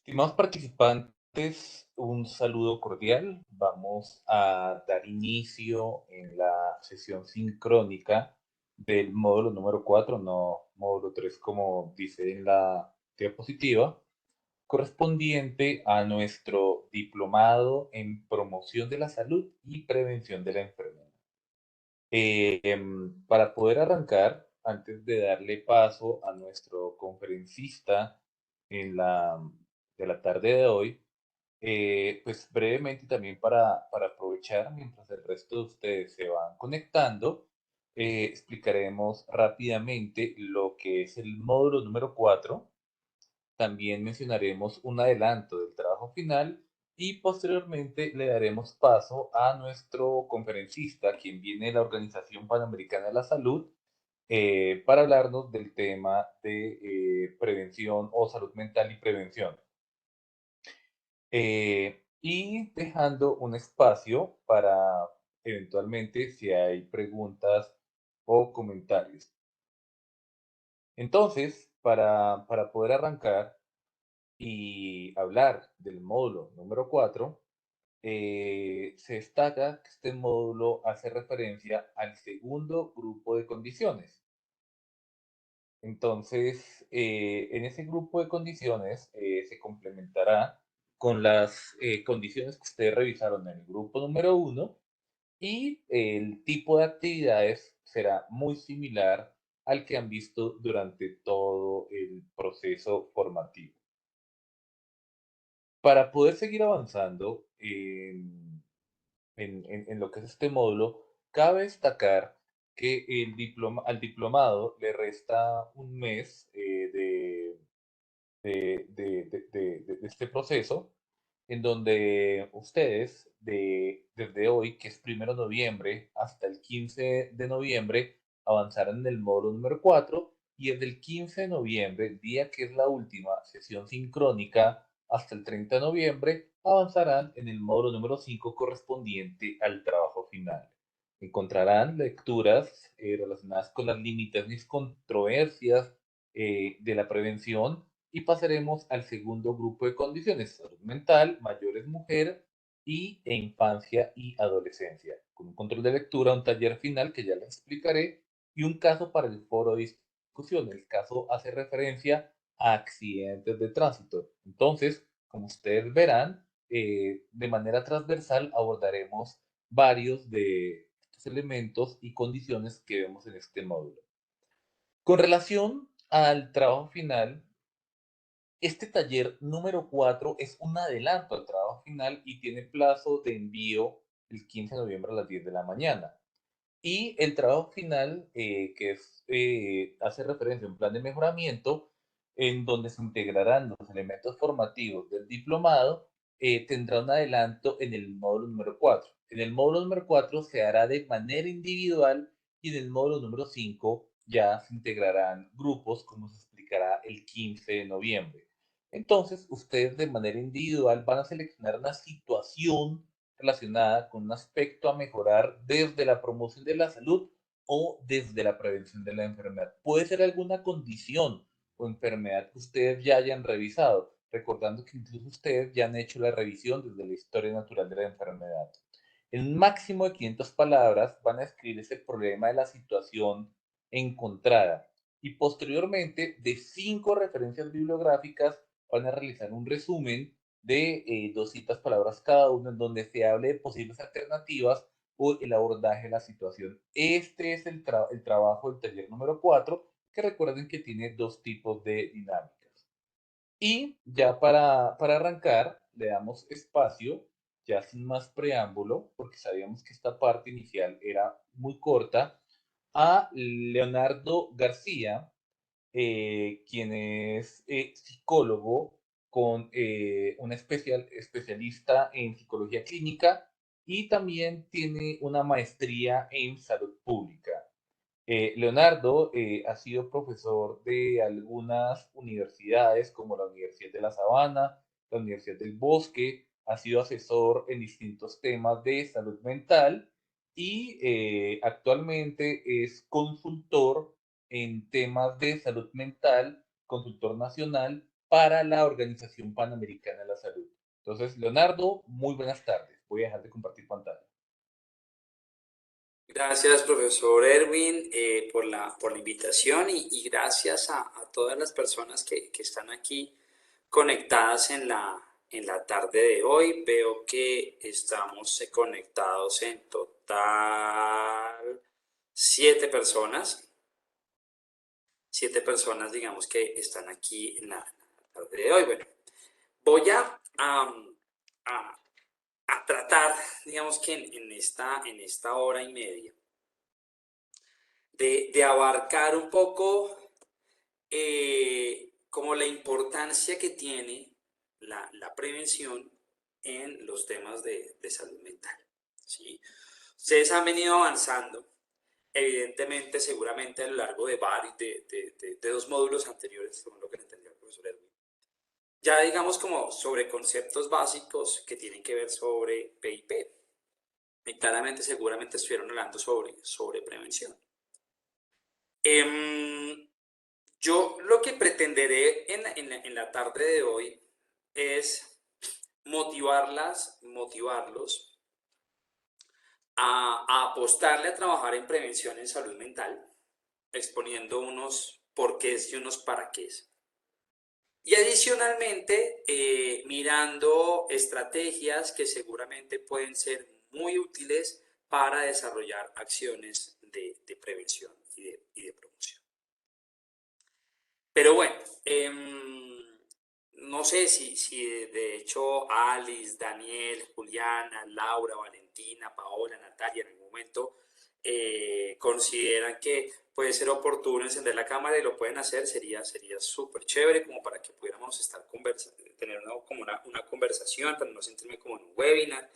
Estimados participantes, un saludo cordial. Vamos a dar inicio en la sesión sincrónica del módulo número 4, no módulo 3 como dice en la diapositiva, correspondiente a nuestro diplomado en promoción de la salud y prevención de la enfermedad. Para poder arrancar, antes de darle paso a nuestro conferencista en de la tarde de hoy, pues brevemente también para aprovechar mientras el resto de ustedes se van conectando, explicaremos rápidamente lo que es el módulo número 4. También mencionaremos un adelanto del trabajo final y posteriormente le daremos paso a nuestro conferencista, quien viene de la Organización Panamericana de la Salud, para hablarnos del tema de prevención o salud mental y prevención. Y dejando un espacio para eventualmente si hay preguntas o comentarios. Entonces, para poder arrancar y hablar del módulo número 4, se destaca que este módulo hace referencia al segundo grupo de condiciones. Entonces, en ese grupo de condiciones se complementará con las condiciones que ustedes revisaron en el grupo número uno y el tipo de actividades será muy similar al que han visto durante todo el proceso formativo. Para poder seguir avanzando en lo que es este módulo, cabe destacar que al diplomado le resta un mes de este proceso, en donde ustedes, desde hoy, que es 1 de noviembre, hasta el 15 de noviembre, avanzarán en el módulo número 4 y desde el 15 de noviembre, el día que es la última sesión sincrónica, hasta el 30 de noviembre, avanzarán en el módulo número 5 correspondiente al trabajo final. Encontrarán lecturas relacionadas con las limitaciones y controversias de la prevención y pasaremos al segundo grupo de condiciones: salud mental, mayores mujer e infancia y adolescencia, con un control de lectura, un taller final que ya les explicaré y un caso para el foro de discusión. El caso hace referencia a accidentes de tránsito. Entonces, como ustedes verán, de manera transversal abordaremos varios de estos elementos y condiciones que vemos en este módulo. Con relación al trabajo final, este taller número 4 es un adelanto al trabajo final y tiene plazo de envío el 15 de noviembre a las 10 de la mañana. Y el trabajo final, hace referencia a un plan de mejoramiento en donde se integrarán los elementos formativos del diplomado, tendrá un adelanto en el módulo número 4. En el módulo número 4 se hará de manera individual y en el módulo número 5 ya se integrarán grupos, como se explicará el 15 de noviembre. Entonces, ustedes de manera individual van a seleccionar una situación relacionada con un aspecto a mejorar desde la promoción de la salud o desde la prevención de la enfermedad. Puede ser alguna condición o enfermedad que ustedes ya hayan revisado, recordando que incluso ustedes ya han hecho la revisión desde la historia natural de la enfermedad. En un máximo de 500 palabras van a escribir ese problema de la situación encontrada y posteriormente de 5 referencias bibliográficas van a realizar un resumen de 200 palabras cada uno, en donde se hable de posibles alternativas o el abordaje de la situación. Este es el trabajo del taller número 4, que recuerden que tiene dos tipos de dinámicas. Y ya para arrancar, le damos espacio, ya sin más preámbulo, porque sabíamos que esta parte inicial era muy corta, a Leonardo García, quien es psicólogo con un especialista en psicología clínica y también tiene una maestría en salud pública. Leonardo ha sido profesor de algunas universidades como la Universidad de La Sabana, la Universidad del Bosque, ha sido asesor en distintos temas de salud mental y actualmente es consultor en temas de salud mental, consultor nacional para la Organización Panamericana de la Salud. Entonces, Leonardo, muy buenas tardes. Voy a dejar de compartir pantalla. Gracias, profesor Erwin, por la invitación y gracias a todas las personas que están aquí conectadas en la tarde de hoy. Veo que estamos conectados en total 7 personas. 7 personas, digamos, que están aquí en la tarde de hoy. Bueno, voy a, a tratar, digamos que en esta hora y media de abarcar un poco como la importancia que tiene la prevención en los temas de salud mental. ¿Sí? Ustedes han venido avanzando, evidentemente, seguramente a lo largo de varios, de 2 módulos anteriores, según lo que le entendía el profesor Edwin. Ya digamos como sobre conceptos básicos que tienen que ver sobre PIP. Y claramente, seguramente estuvieron hablando sobre prevención. Yo lo que pretenderé en la tarde de hoy es motivarlos a apostarle a trabajar en prevención en salud mental, exponiendo unos porqués y unos para qué. Y adicionalmente, mirando estrategias que seguramente pueden ser muy útiles para desarrollar acciones de prevención y de promoción. Pero bueno, no sé si de hecho Alice, Daniel, Juliana, Laura, Valentina, Paola, Natalia en algún momento consideran que puede ser oportuno encender la cámara y lo pueden hacer, sería súper chévere como para que pudiéramos estar tener una conversación, para no sentirme como en un webinar.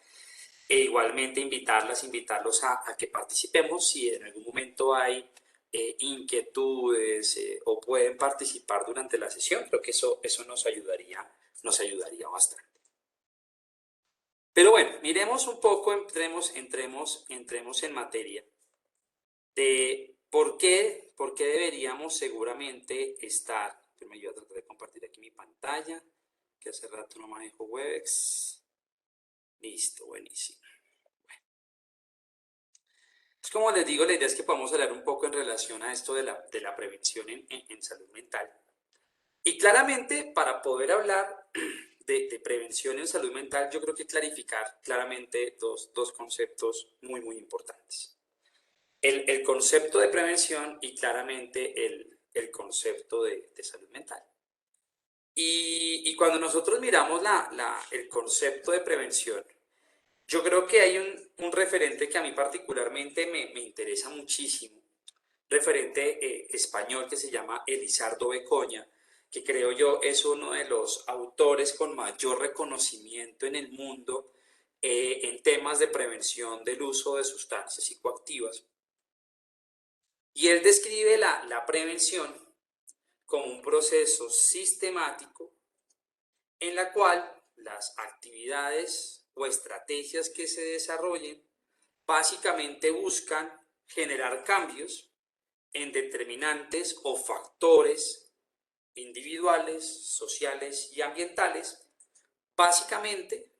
E igualmente invitarlos a que participemos si en algún momento hay inquietudes o pueden participar durante la sesión. Creo que eso nos ayudaría bastante. Pero bueno, miremos un poco, entremos en materia de por qué deberíamos seguramente estar. Me voy a tratar de compartir aquí mi pantalla, que hace rato no manejo Webex. Listo, buenísimo. Como les digo, la idea es que podamos hablar un poco en relación a esto de la prevención en salud mental. Y claramente, para poder hablar de prevención en salud mental, yo creo que clarificar claramente dos conceptos muy importantes. El concepto de prevención y claramente el concepto de salud mental. Y cuando nosotros miramos el concepto de prevención, yo creo que hay un referente que a mí particularmente me interesa muchísimo, referente español que se llama Elizardo Becoña, que creo yo es uno de los autores con mayor reconocimiento en el mundo en temas de prevención del uso de sustancias psicoactivas. Y él describe la prevención como un proceso sistemático en la cual las actividades o estrategias que se desarrollen básicamente buscan generar cambios en determinantes o factores individuales, sociales y ambientales, básicamente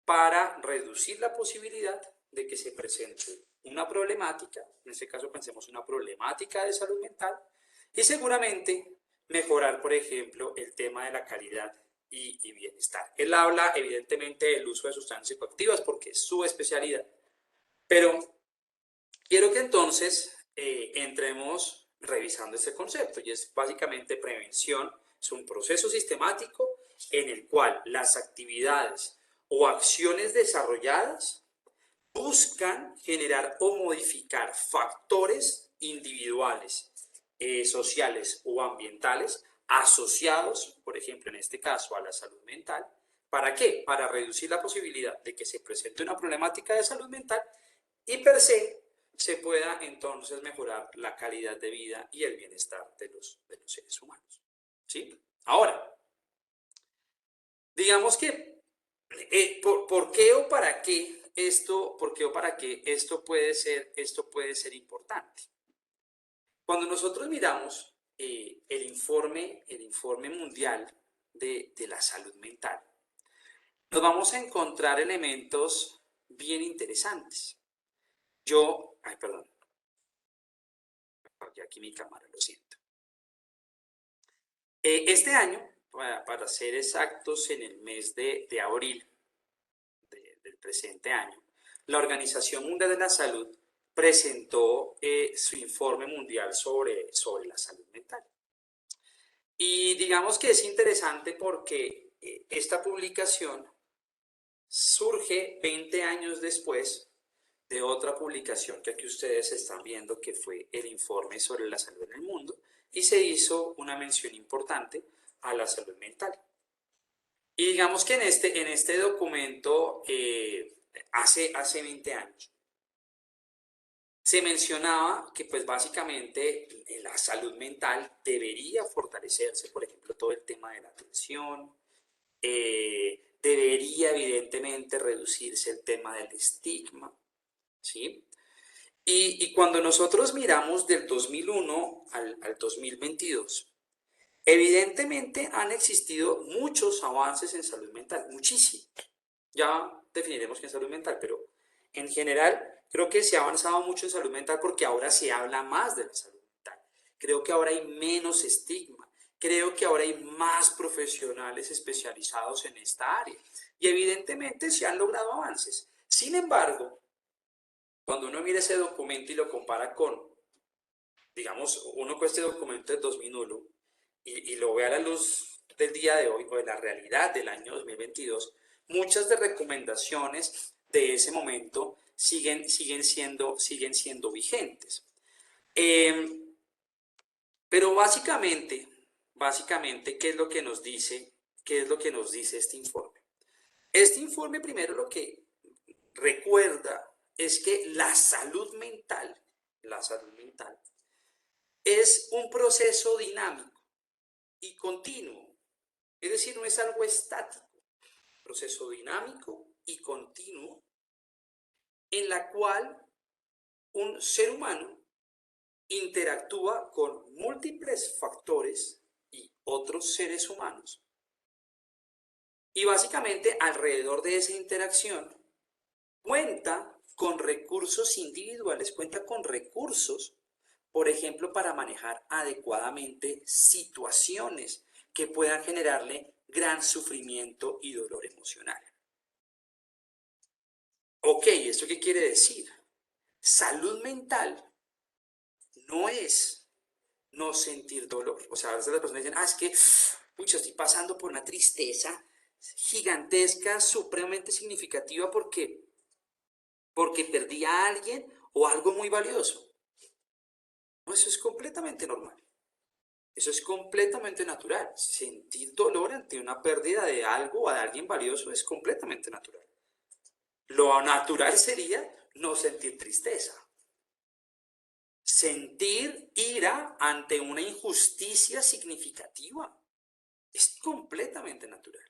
para reducir la posibilidad de que se presente una problemática, en este caso pensemos una problemática de salud mental, y seguramente mejorar, por ejemplo, el tema de la calidad y bienestar. Él habla evidentemente del uso de sustancias psicoactivas porque es su especialidad, pero quiero que entonces entremos revisando este concepto y es básicamente prevención, es un proceso sistemático en el cual las actividades o acciones desarrolladas buscan generar o modificar factores individuales, sociales o ambientales asociados, por ejemplo, en este caso, a la salud mental. ¿Para qué? Para reducir la posibilidad de que se presente una problemática de salud mental y per se pueda entonces mejorar la calidad de vida y el bienestar de los seres humanos. ¿Sí? Ahora, digamos que ¿por qué o para qué esto puede ser importante? Cuando nosotros miramos el informe mundial de la salud mental, nos vamos a encontrar elementos bien interesantes. Perdón, apagué aquí mi cámara, lo siento. Este año, para ser exactos, en el mes de abril del presente año, la Organización Mundial de la Salud presentó su informe mundial sobre la salud mental. Y digamos que es interesante porque esta publicación surge 20 años después de otra publicación que aquí ustedes están viendo, que fue el informe sobre la salud en el mundo, y se hizo una mención importante a la salud mental. Y digamos que en este documento, hace 20 años, se mencionaba que pues básicamente la salud mental debería fortalecerse, por ejemplo, todo el tema de la atención, debería evidentemente reducirse el tema del estigma, ¿sí? Y cuando nosotros miramos del 2001 al 2022, evidentemente han existido muchos avances en salud mental, muchísimo. Ya definiremos qué es salud mental, pero en general creo que se ha avanzado mucho en salud mental porque ahora se habla más de la salud mental. Creo que ahora hay menos estigma. Creo que ahora hay más profesionales especializados en esta área. Y evidentemente se han logrado avances. Sin embargo, cuando uno mira ese documento y lo compara con, digamos, uno con este documento del 2001 y lo ve a la luz del día de hoy o de la realidad del año 2022, muchas de recomendaciones de ese momento siguen siendo vigentes. Pero básicamente, ¿qué es lo que nos dice? ¿Qué es lo que nos dice este informe? Este informe primero lo que recuerda es que la salud mental es un proceso dinámico y continuo, es decir, no es algo estático, proceso dinámico y continuo en la cual un ser humano interactúa con múltiples factores y otros seres humanos. Y básicamente alrededor de esa interacción cuenta con recursos individuales, cuenta con recursos, por ejemplo, para manejar adecuadamente situaciones que puedan generarle gran sufrimiento y dolor emocional. Ok, ¿esto qué quiere decir? Salud mental no es no sentir dolor. O sea, a veces las personas dicen, es que, pucha, estoy pasando por una tristeza gigantesca, supremamente significativa porque perdí a alguien o algo muy valioso. No, eso es completamente normal. Eso es completamente natural. Sentir dolor ante una pérdida de algo o de alguien valioso es completamente natural. Lo natural sería no sentir tristeza. Sentir ira ante una injusticia significativa es completamente natural.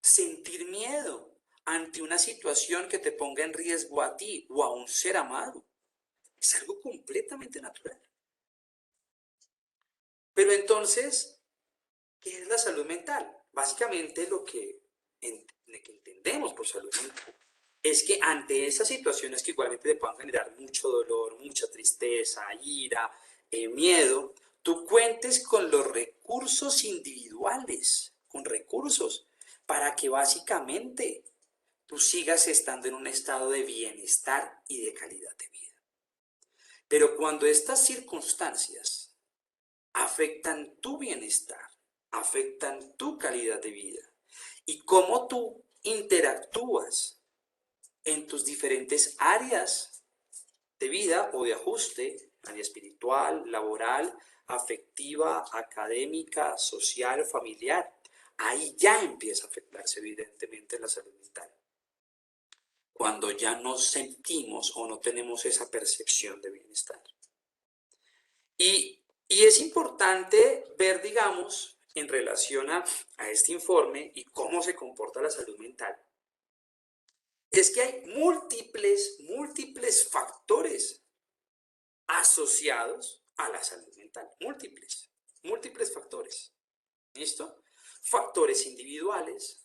Sentir miedo ante una situación que te ponga en riesgo a ti o a un ser amado es algo completamente natural. Pero entonces, ¿qué es la salud mental? Básicamente lo que entendemos por salud mental es que ante esas situaciones que igualmente te puedan generar mucho dolor, mucha tristeza, ira, miedo, tú cuentes con los recursos individuales, con recursos, para que básicamente tú sigas estando en un estado de bienestar y de calidad de vida. Pero cuando estas circunstancias afectan tu bienestar, afectan tu calidad de vida y cómo tú interactúas en tus diferentes áreas de vida o de ajuste, área espiritual, laboral, afectiva, académica, social, familiar. Ahí ya empieza a afectarse evidentemente la salud mental. Cuando ya no sentimos o no tenemos esa percepción de bienestar. Y es importante ver, digamos, en relación a este informe y cómo se comporta la salud mental, es que hay múltiples factores asociados a la salud mental. Múltiples factores. ¿Listo? factores individuales.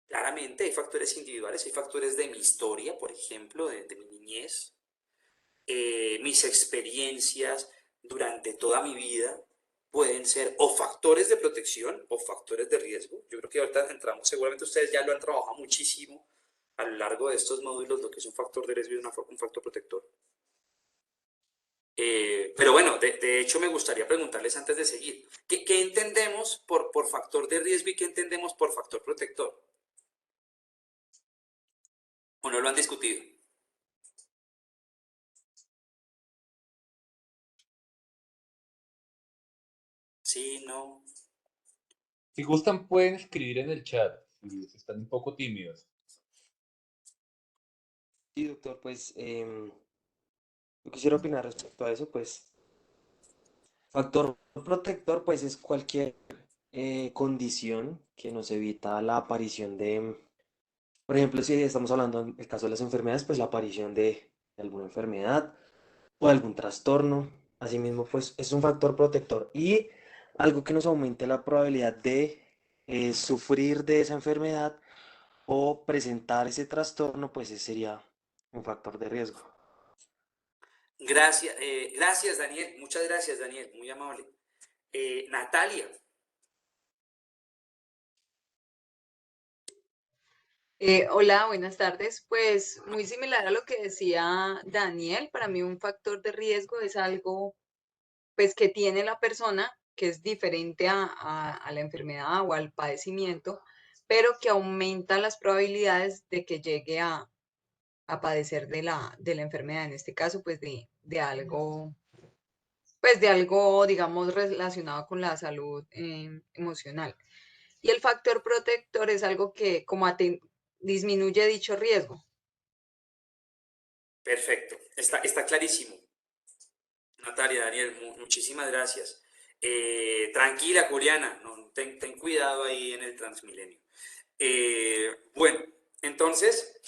Claramente hay factores individuales, hay factores de mi historia, por ejemplo, de mi niñez, mis experiencias durante toda mi vida pueden ser o factores de protección o factores de riesgo. Yo creo que ahorita entramos, seguramente ustedes ya lo han trabajado muchísimo a lo largo de estos módulos, lo que es un factor de riesgo y un factor protector. Pero bueno, de hecho me gustaría preguntarles antes de seguir, ¿qué entendemos por factor de riesgo y qué entendemos por factor protector? ¿O no lo han discutido? Sí, no. Si gustan, pueden escribir en el chat si están un poco tímidos. Sí, doctor, pues yo quisiera opinar respecto a eso, pues factor protector, pues es cualquier condición que nos evita la aparición de, por ejemplo, si estamos hablando en el caso de las enfermedades, pues la aparición de alguna enfermedad o algún trastorno. Asimismo, pues es un factor protector y algo que nos aumente la probabilidad de sufrir de esa enfermedad o presentar ese trastorno, pues ese sería un factor de riesgo. Gracias, gracias Daniel, muchas gracias Daniel, muy amable. Natalia. Hola, buenas tardes. Pues muy similar a lo que decía Daniel, para mí un factor de riesgo es algo pues que tiene la persona que es diferente a la enfermedad o al padecimiento, pero que aumenta las probabilidades de que llegue a padecer de la enfermedad, en este caso pues de algo, digamos, relacionado con la salud emocional. Y el factor protector es algo que disminuye dicho riesgo. Perfecto, está clarísimo. Natalia, Daniel, muchísimas gracias. Tranquila, Juliana, no, ten cuidado ahí en el Transmilenio. Bueno, entonces,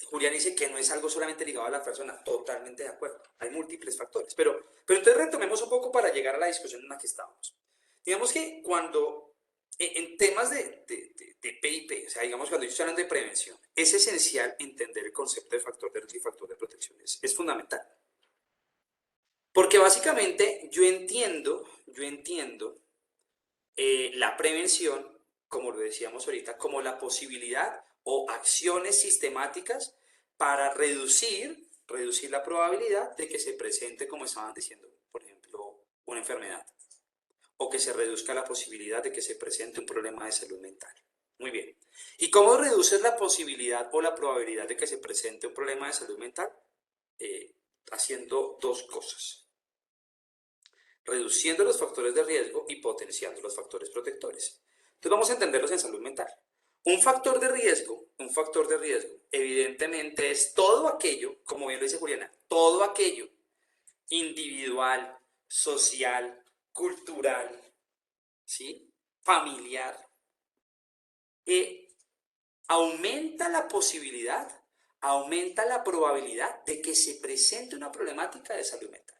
Julián dice que no es algo solamente ligado a la persona, totalmente de acuerdo, hay múltiples factores, pero entonces retomemos un poco para llegar a la discusión en la que estábamos. Digamos que cuando, en temas de PIP, o sea, digamos cuando yo estoy hablando de prevención, es esencial entender el concepto de factor de riesgo y factor de protección, es fundamental. Porque básicamente yo entiendo la prevención, como lo decíamos ahorita, como la posibilidad o acciones sistemáticas para reducir la probabilidad de que se presente, como estaban diciendo, por ejemplo, una enfermedad, o que se reduzca la posibilidad de que se presente un problema de salud mental. Muy bien. ¿Y cómo reduces la posibilidad o la probabilidad de que se presente un problema de salud mental? Haciendo dos cosas: reduciendo los factores de riesgo y potenciando los factores protectores. Entonces vamos a entenderlos en salud mental. Un factor de riesgo, evidentemente es todo aquello, como bien lo dice Juliana, todo aquello individual, social, cultural, ¿sí? Familiar, que aumenta la posibilidad, aumenta la probabilidad de que se presente una problemática de salud mental.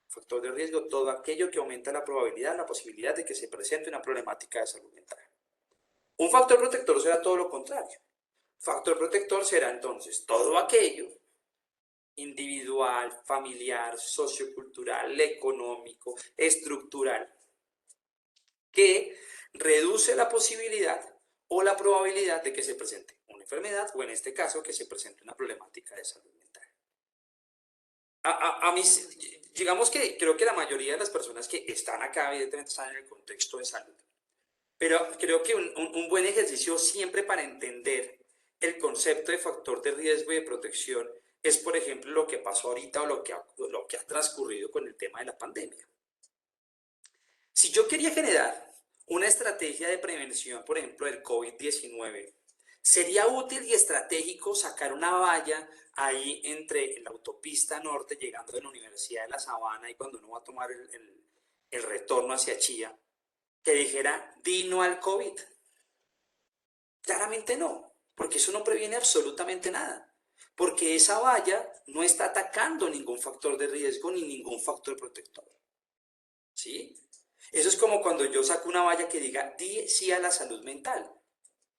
Factor de riesgo, todo aquello que aumenta la probabilidad, la posibilidad de que se presente una problemática de salud mental. Un factor protector será todo lo contrario. Factor protector será entonces todo aquello individual, familiar, sociocultural, económico, estructural, que reduce la posibilidad o la probabilidad de que se presente una enfermedad o en este caso que se presente una problemática de salud mental. A mí, digamos que creo que la mayoría de las personas que están acá evidentemente están en el contexto de salud, pero creo que un buen ejercicio siempre para entender el concepto de factor de riesgo y de protección es, por ejemplo, lo que pasó ahorita o lo que ha transcurrido con el tema de la pandemia. Si yo quería generar una estrategia de prevención, por ejemplo, del COVID-19, sería útil y estratégico sacar una valla ahí entre la autopista norte, llegando de la Universidad de La Sabana y cuando uno va a tomar el retorno hacia Chía, que dijera, di no al COVID. Claramente no, porque eso no previene absolutamente nada, porque esa valla no está atacando ningún factor de riesgo ni ningún factor protector, ¿sí? Eso es como cuando yo saco una valla que diga, di sí a la salud mental.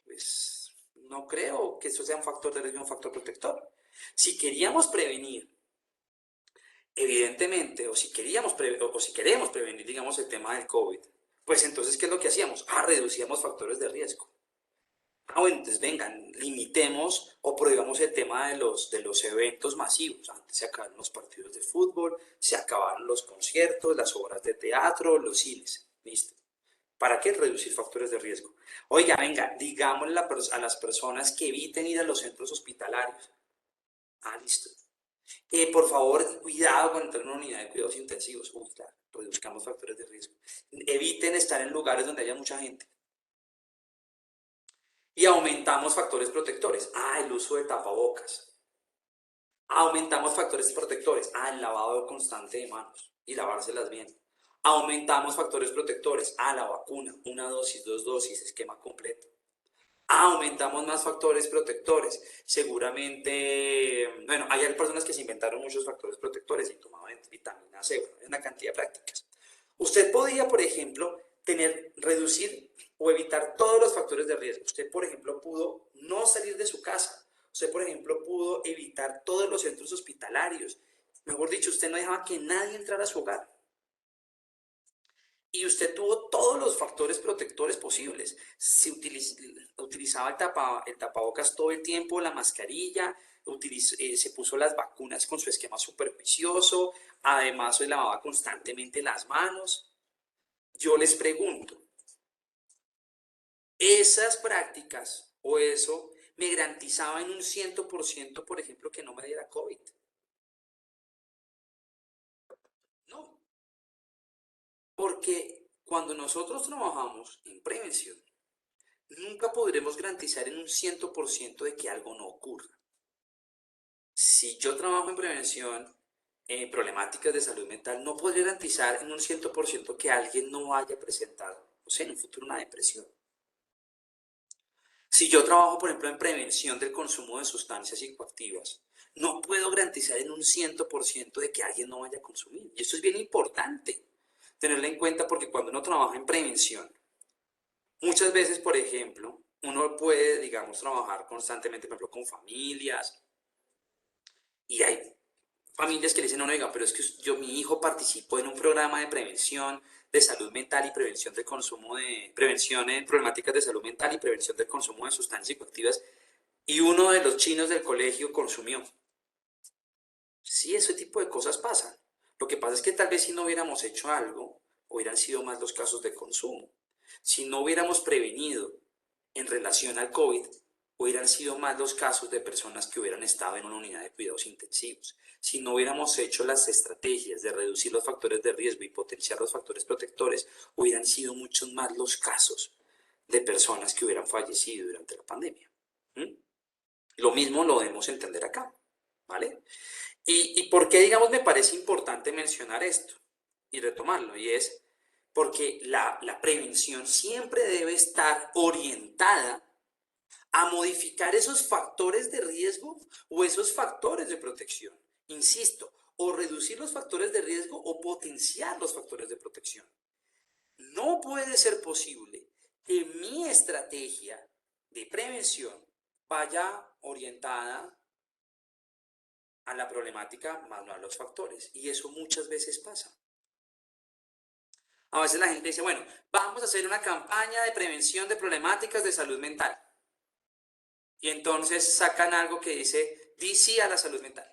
Pues no creo que eso sea un factor de riesgo, un factor protector. Si queríamos prevenir, evidentemente, o si queremos prevenir, digamos, el tema del COVID, pues entonces, ¿qué es lo que hacíamos? Reducíamos factores de riesgo. Bueno, entonces vengan, limitemos o prohibamos el tema de los eventos masivos. Antes se acabaron los partidos de fútbol, se acabaron los conciertos, las obras de teatro, los cines. Listo. ¿Para qué? Reducir factores de riesgo. Oiga, venga, digámosle a las personas que eviten ir a los centros hospitalarios. Listo. Por favor, cuidado con entrar en una unidad de cuidados intensivos. Claro, reduzcamos factores de riesgo. Eviten estar en lugares donde haya mucha gente. Y aumentamos factores protectores. El uso de tapabocas. Aumentamos factores protectores. El lavado constante de manos y lavárselas bien. Aumentamos factores protectores. La vacuna. 1 dosis, 2 dosis, esquema completo. Aumentamos más factores protectores. Seguramente, bueno, hay personas que se inventaron muchos factores protectores y tomaban vitamina C, bueno, es una cantidad de prácticas. Usted podía, por ejemplo, reducir o evitar todos los factores de riesgo. Usted, por ejemplo, pudo no salir de su casa. Usted, por ejemplo, pudo evitar todos los centros hospitalarios. Mejor dicho, usted no dejaba que nadie entrara a su hogar. Y usted tuvo todos los factores protectores posibles. Se utilizaba el tapabocas todo el tiempo, la mascarilla, se puso las vacunas con su esquema superjuicioso, además se lavaba constantemente las manos. Yo les pregunto, ¿esas prácticas o eso me garantizaba en un 100%, por ejemplo, que no me diera COVID? No. Porque cuando nosotros trabajamos en prevención, nunca podremos garantizar en un 100% de que algo no ocurra. Si yo trabajo en prevención, en problemáticas de salud mental, no podré garantizar en un 100% que alguien no vaya a presentar, o sea, en un futuro una depresión. Si yo trabajo, por ejemplo, en prevención del consumo de sustancias psicoactivas, no puedo garantizar en un 100% de que alguien no vaya a consumir. Y esto es bien importante tenerlo en cuenta porque cuando uno trabaja en prevención, muchas veces, por ejemplo, uno puede, digamos, trabajar constantemente, por ejemplo, con familias, y hay familias que le dicen, no, oiga, pero es que mi hijo participó en un programa de prevención de salud mental y prevención del consumo prevención en problemáticas de salud mental y prevención del consumo de sustancias psicoactivas, y uno de los chinos del colegio consumió. Sí, ese tipo de cosas pasan. Lo que pasa es que tal vez si no hubiéramos hecho algo, hubieran sido más los casos de consumo. Si no hubiéramos prevenido en relación al COVID, hubieran sido más los casos de personas que hubieran estado en una unidad de cuidados intensivos. Si no hubiéramos hecho las estrategias de reducir los factores de riesgo y potenciar los factores protectores, hubieran sido muchos más los casos de personas que hubieran fallecido durante la pandemia. Lo mismo lo debemos entender acá, ¿vale? ¿Y por qué, digamos, me parece importante mencionar esto y retomarlo? Y es porque la prevención siempre debe estar orientada a modificar esos factores de riesgo o esos factores de protección. Insisto, o reducir los factores de riesgo o potenciar los factores de protección. No puede ser posible que mi estrategia de prevención vaya orientada a la problemática más no a los factores. Y eso muchas veces pasa. A veces la gente dice, bueno, vamos a hacer una campaña de prevención de problemáticas de salud mental. Y entonces sacan algo que dice, di sí a la salud mental.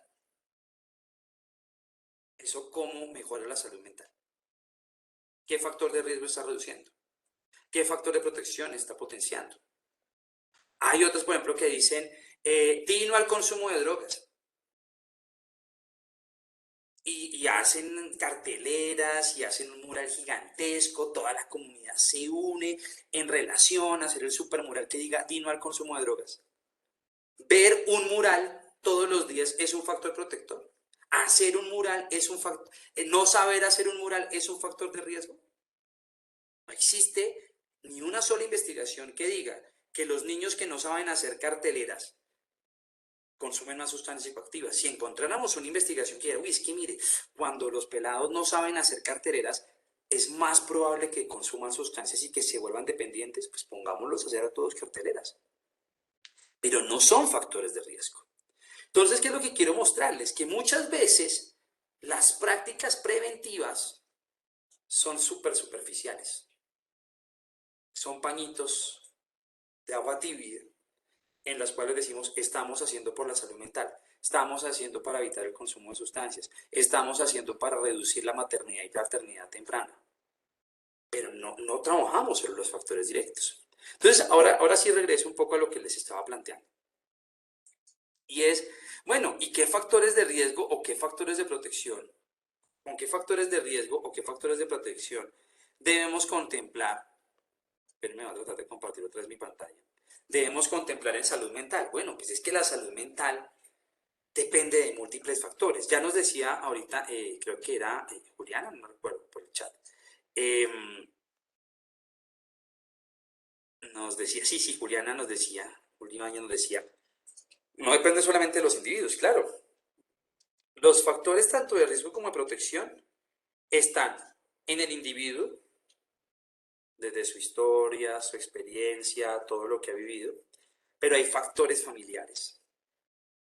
¿Eso cómo mejora la salud mental? ¿Qué factor de riesgo está reduciendo? ¿Qué factor de protección está potenciando? Hay otros, por ejemplo, que dicen, di no al consumo de drogas. Y hacen carteleras y hacen un mural gigantesco, toda la comunidad se une en relación a hacer el supermural que diga di no al consumo de drogas. Ver un mural todos los días es un factor protector. Hacer un mural es un factor, no saber hacer un mural es un factor de riesgo. No existe ni una sola investigación que diga que los niños que no saben hacer carteleras consumen más sustancias psicoactivas. Si encontráramos una investigación que diga, uy, es que mire, cuando los pelados no saben hacer carteleras, es más probable que consuman sustancias y que se vuelvan dependientes, pues pongámoslos a hacer a todos carteleras. Pero no son factores de riesgo. Entonces, ¿qué es lo que quiero mostrarles? Que muchas veces las prácticas preventivas son súper superficiales. Son pañitos de agua tibia en las cuales decimos estamos haciendo por la salud mental, estamos haciendo para evitar el consumo de sustancias, estamos haciendo para reducir la maternidad y paternidad temprana, pero no trabajamos sobre los factores directos. Entonces, ahora sí regreso un poco a lo que les estaba planteando. Y es, bueno, ¿y qué factores de riesgo o qué factores de protección? ¿Con qué factores de riesgo o qué factores de protección debemos contemplar? Espérenme, voy a tratar de compartir otra vez mi pantalla. Debemos contemplar en salud mental. Bueno, pues es que la salud mental depende de múltiples factores. Ya nos decía ahorita, creo que era Juliana, no recuerdo por el chat. Nos decía, sí, Juliana nos decía, Juliana nos decía, no depende solamente de los individuos, claro. Los factores tanto de riesgo como de protección están en el individuo, desde su historia, su experiencia, todo lo que ha vivido, pero hay factores familiares.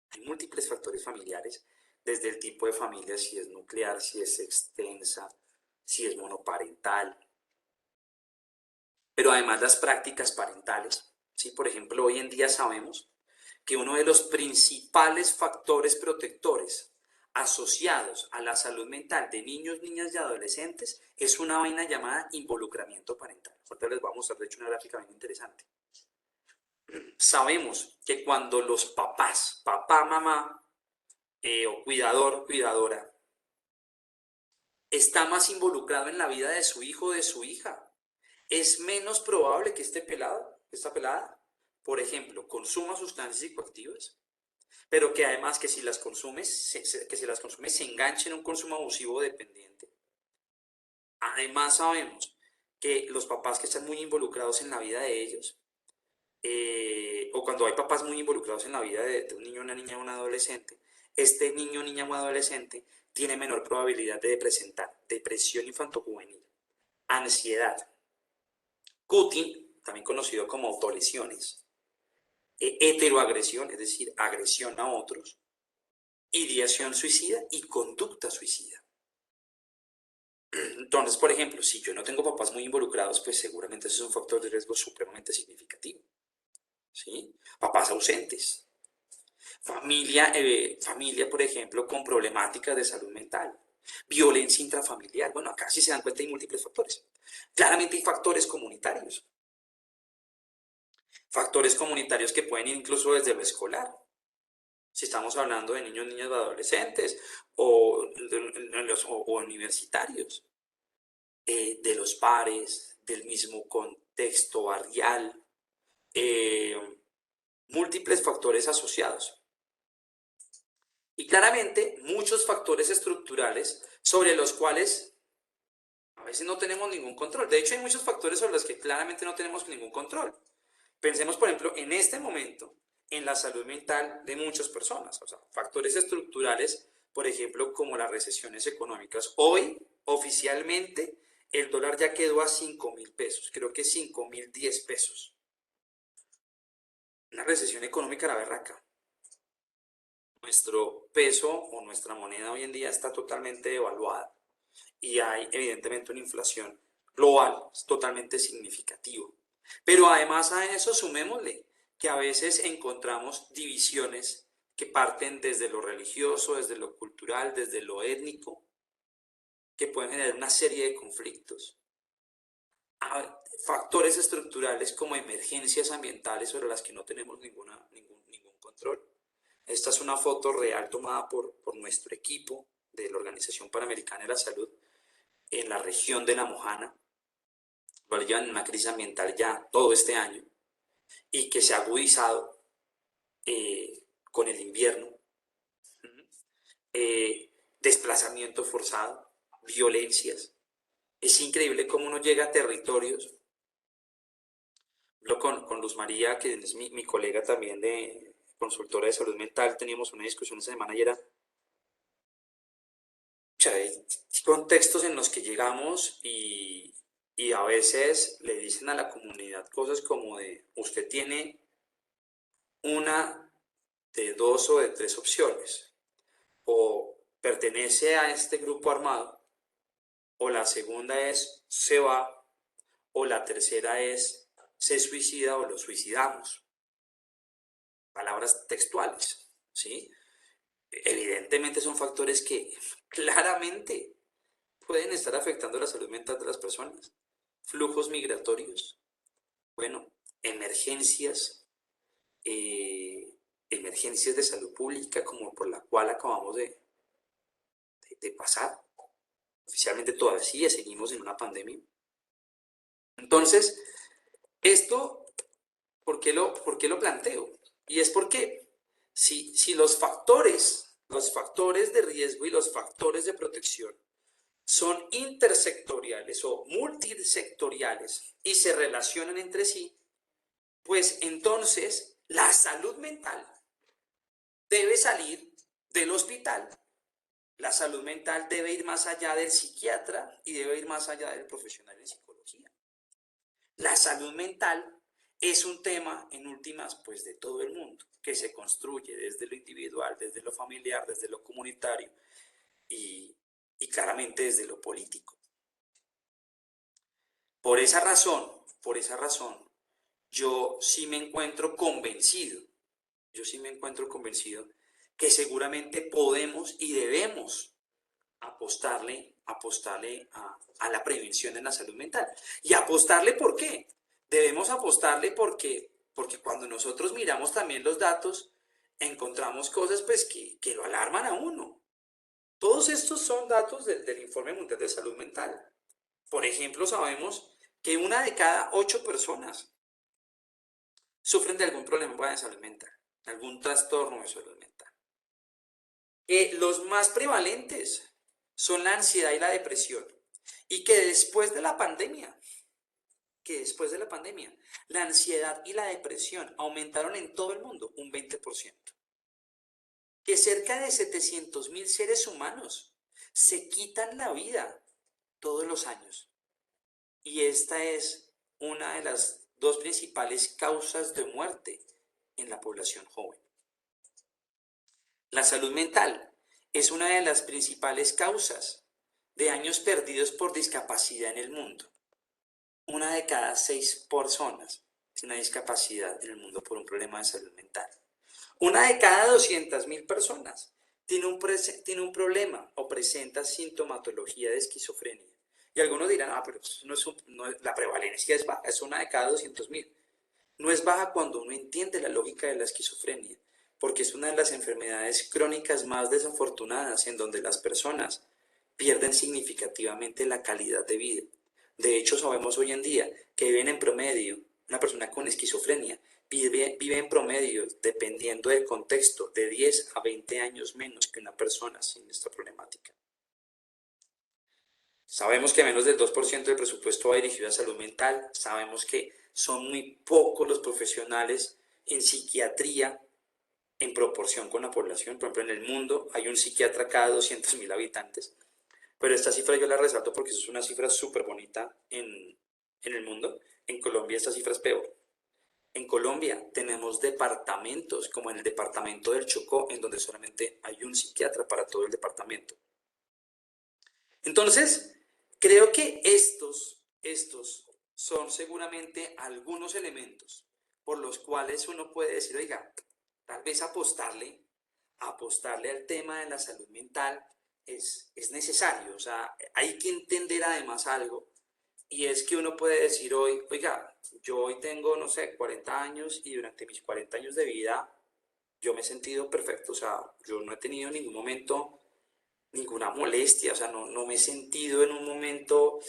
Hay múltiples factores familiares, desde el tipo de familia, si es nuclear, si es extensa, si es monoparental, pero además las prácticas parentales. ¿Sí? Por ejemplo, hoy en día sabemos que uno de los principales factores protectores asociados a la salud mental de niños, niñas y adolescentes es una vaina llamada involucramiento parental. Ahorita les voy a mostrar, de hecho, una gráfica bien interesante. Sabemos que cuando los papás, papá, mamá, o cuidador, cuidadora, está más involucrado en la vida de su hijo o de su hija, es menos probable que este pelado, esta pelada, por ejemplo, consuma sustancias psicoactivas, pero que además que si las consume, se enganche en un consumo abusivo o dependiente. Además sabemos que los papás que están muy involucrados en la vida de ellos, o cuando hay papás muy involucrados en la vida de un niño, una niña o un adolescente, este niño, niña o adolescente tiene menor probabilidad de presentar depresión infantojuvenil, ansiedad, cutting, también conocido como autolesiones, heteroagresión, es decir, agresión a otros, ideación suicida y conducta suicida. Entonces, por ejemplo, si yo no tengo papás muy involucrados, pues seguramente eso es un factor de riesgo supremamente significativo. ¿Sí? Papás ausentes. Familia, por ejemplo, con problemáticas de salud mental. Violencia intrafamiliar. Bueno, acá sí se dan cuenta hay múltiples factores. Claramente hay factores comunitarios. Factores comunitarios que pueden ir incluso desde lo escolar. Si estamos hablando de niños, niñas, adolescentes o universitarios. De los pares, del mismo contexto barrial, múltiples factores asociados. Y claramente muchos factores estructurales sobre los cuales a veces no tenemos ningún control. De hecho, hay muchos factores sobre los que claramente no tenemos ningún control. Pensemos, por ejemplo, en este momento, en la salud mental de muchas personas. O sea, factores estructurales, por ejemplo, como las recesiones económicas. Hoy, oficialmente, el dólar ya quedó a 5.000 pesos. Creo que 5.010 pesos. Una recesión económica la berraca. Nuestro peso o nuestra moneda hoy en día está totalmente devaluada. Y hay evidentemente una inflación global totalmente significativa. Pero además a eso sumémosle que a veces encontramos divisiones que parten desde lo religioso, desde lo cultural, desde lo étnico, que pueden generar una serie de conflictos. Factores estructurales como emergencias ambientales sobre las que no tenemos ningún control. Esta es una foto real tomada por nuestro equipo de la Organización Panamericana de la Salud en la región de La Mojana, lo llevan en una crisis ambiental ya todo este año y que se ha agudizado con el invierno, desplazamiento forzado, violencias. Es increíble cómo uno llega a territorios. Con Luz María, que es mi colega también de consultora de salud mental, teníamos una discusión esta semana y era, contextos en los que llegamos y a veces le dicen a la comunidad cosas como de, usted tiene una de dos o de tres opciones, o pertenece a este grupo armado, o la segunda es se va, o la tercera es se suicida o lo suicidamos. Palabras textuales, ¿sí? Evidentemente son factores que claramente pueden estar afectando la salud mental de las personas. Flujos migratorios, bueno, emergencias, emergencias de salud pública como por la cual acabamos de pasar. Oficialmente todavía seguimos en una pandemia. Entonces, esto, por qué lo planteo? Y es porque si los factores de riesgo y los factores de protección son intersectoriales o multisectoriales y se relacionan entre sí, pues entonces la salud mental debe salir del hospital. La salud mental debe ir más allá del psiquiatra y debe ir más allá del profesional en psicología. La salud mental es un tema, en últimas, pues de todo el mundo, que se construye desde lo individual, desde lo familiar, desde lo comunitario y claramente desde lo político. Por esa razón, yo sí me encuentro convencido que seguramente podemos y debemos apostarle a la prevención en la salud mental. ¿Y apostarle por qué? Debemos apostarle porque cuando nosotros miramos también los datos, encontramos cosas pues que lo alarman a uno. Todos estos son datos del Informe Mundial de Salud Mental. Por ejemplo, sabemos que una de cada 8 personas sufren de algún problema de salud mental, algún trastorno de salud mental. Los más prevalentes son la ansiedad y la depresión. Y que después de la pandemia, la ansiedad y la depresión aumentaron en todo el mundo un 20%. Que cerca de 700.000 seres humanos se quitan la vida todos los años. Y esta es una de las dos principales causas de muerte en la población joven. La salud mental es una de las principales causas de años perdidos por discapacidad en el mundo. Una de cada 6 personas tiene una discapacidad en el mundo por un problema de salud mental. Una de cada 200.000 personas tiene un problema o presenta sintomatología de esquizofrenia. Y algunos dirán, pero la prevalencia es baja, es una de cada 200.000. No es baja cuando uno entiende la lógica de la esquizofrenia, porque es una de las enfermedades crónicas más desafortunadas en donde las personas pierden significativamente la calidad de vida. De hecho, sabemos hoy en día que viven en promedio, una persona con esquizofrenia vive en promedio, dependiendo del contexto, de 10 a 20 años menos que una persona sin esta problemática. Sabemos que menos del 2% del presupuesto va dirigido a salud mental. Sabemos que son muy pocos los profesionales en psiquiatría en proporción con la población. Por ejemplo, en el mundo hay un psiquiatra cada 200.000 habitantes. Pero esta cifra yo la resalto porque es una cifra súper bonita en el mundo. En Colombia esta cifra es peor. En Colombia tenemos departamentos, como en el departamento del Chocó, en donde solamente hay un psiquiatra para todo el departamento. Entonces, creo que estos son seguramente algunos elementos por los cuales uno puede decir, oiga, tal vez apostarle al tema de la salud mental es necesario. O sea, hay que entender además algo, y es que uno puede decir hoy, oiga, yo hoy tengo, no sé, 40 años y durante mis 40 años de vida yo me he sentido perfecto. O sea, yo no he tenido en ningún momento ninguna molestia, o sea, no me he sentido en un momento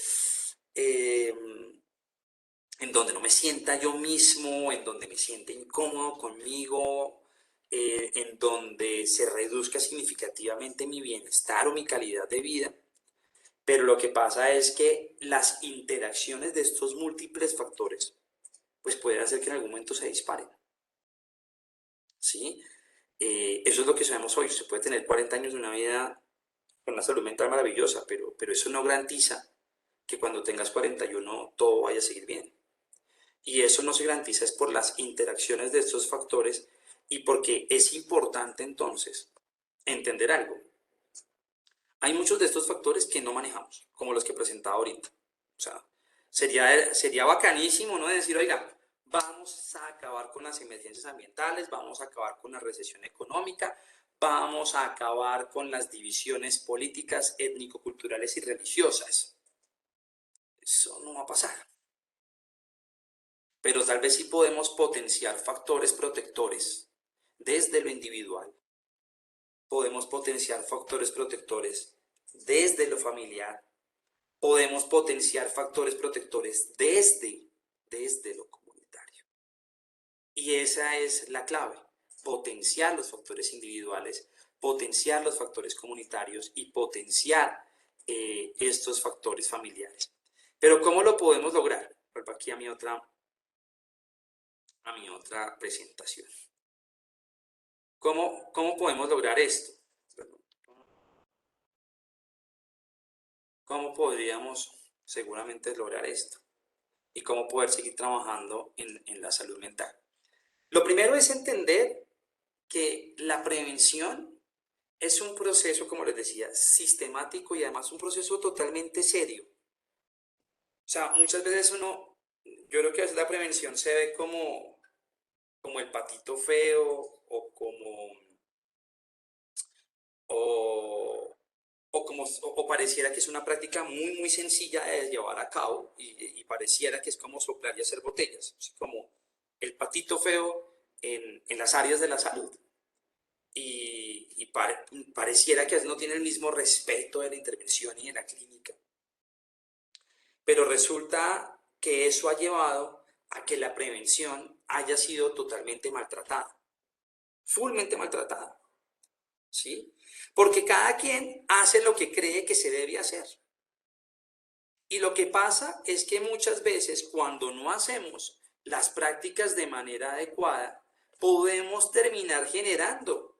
en donde no me sienta yo mismo, en donde me sienta incómodo conmigo, en donde se reduzca significativamente mi bienestar o mi calidad de vida. Pero lo que pasa es que las interacciones de estos múltiples factores, pues pueden hacer que en algún momento se disparen. ¿Sí? Eso es lo que sabemos hoy. Se puede tener 40 años de una vida con una salud mental maravillosa, pero eso no garantiza que cuando tengas 41 todo vaya a seguir bien. Y eso no se garantiza es por las interacciones de estos factores y porque es importante entonces entender algo. Hay muchos de estos factores que no manejamos, como los que presentaba ahorita. O sea, sería bacanísimo, ¿no? Decir, oiga, vamos a acabar con las emergencias ambientales, vamos a acabar con la recesión económica, vamos a acabar con las divisiones políticas, étnico-culturales y religiosas. Eso no va a pasar. Pero tal vez sí podemos potenciar factores protectores desde lo individual. Podemos potenciar factores protectores desde lo familiar. Podemos potenciar factores protectores desde lo comunitario. Y esa es la clave, potenciar los factores individuales, potenciar los factores comunitarios y potenciar estos factores familiares. Pero ¿cómo lo podemos lograr? Vuelvo aquí a mi otra presentación. ¿Cómo podemos lograr esto? ¿Cómo podríamos seguramente lograr esto? Y cómo poder seguir trabajando en la salud mental. Lo primero es entender que la prevención es un proceso, como les decía, sistemático y además un proceso totalmente serio. O sea, muchas veces yo creo que a veces la prevención se ve como el patito feo o pareciera que es una práctica muy, muy sencilla de llevar a cabo y pareciera que es como soplar y hacer botellas, así como el patito feo en las áreas de la salud. Y pareciera que no tiene el mismo respeto de la intervención y de la clínica. Pero resulta que eso ha llevado a que la prevención haya sido totalmente maltratada, fullmente maltratada, ¿sí? Porque cada quien hace lo que cree que se debe hacer. Y lo que pasa es que muchas veces cuando no hacemos las prácticas de manera adecuada, podemos terminar generando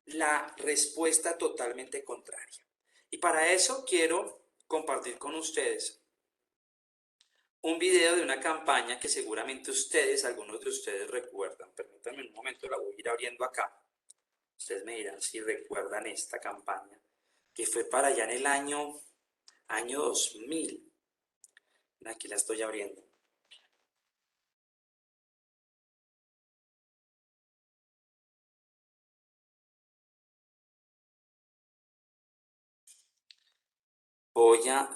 la respuesta totalmente contraria. Y para eso quiero compartir con ustedes un video de una campaña que seguramente algunos de ustedes recuerdan. Permítanme un momento, la voy a ir abriendo acá. Ustedes me dirán si recuerdan esta campaña, que fue para allá en el año 2000. Aquí la estoy abriendo.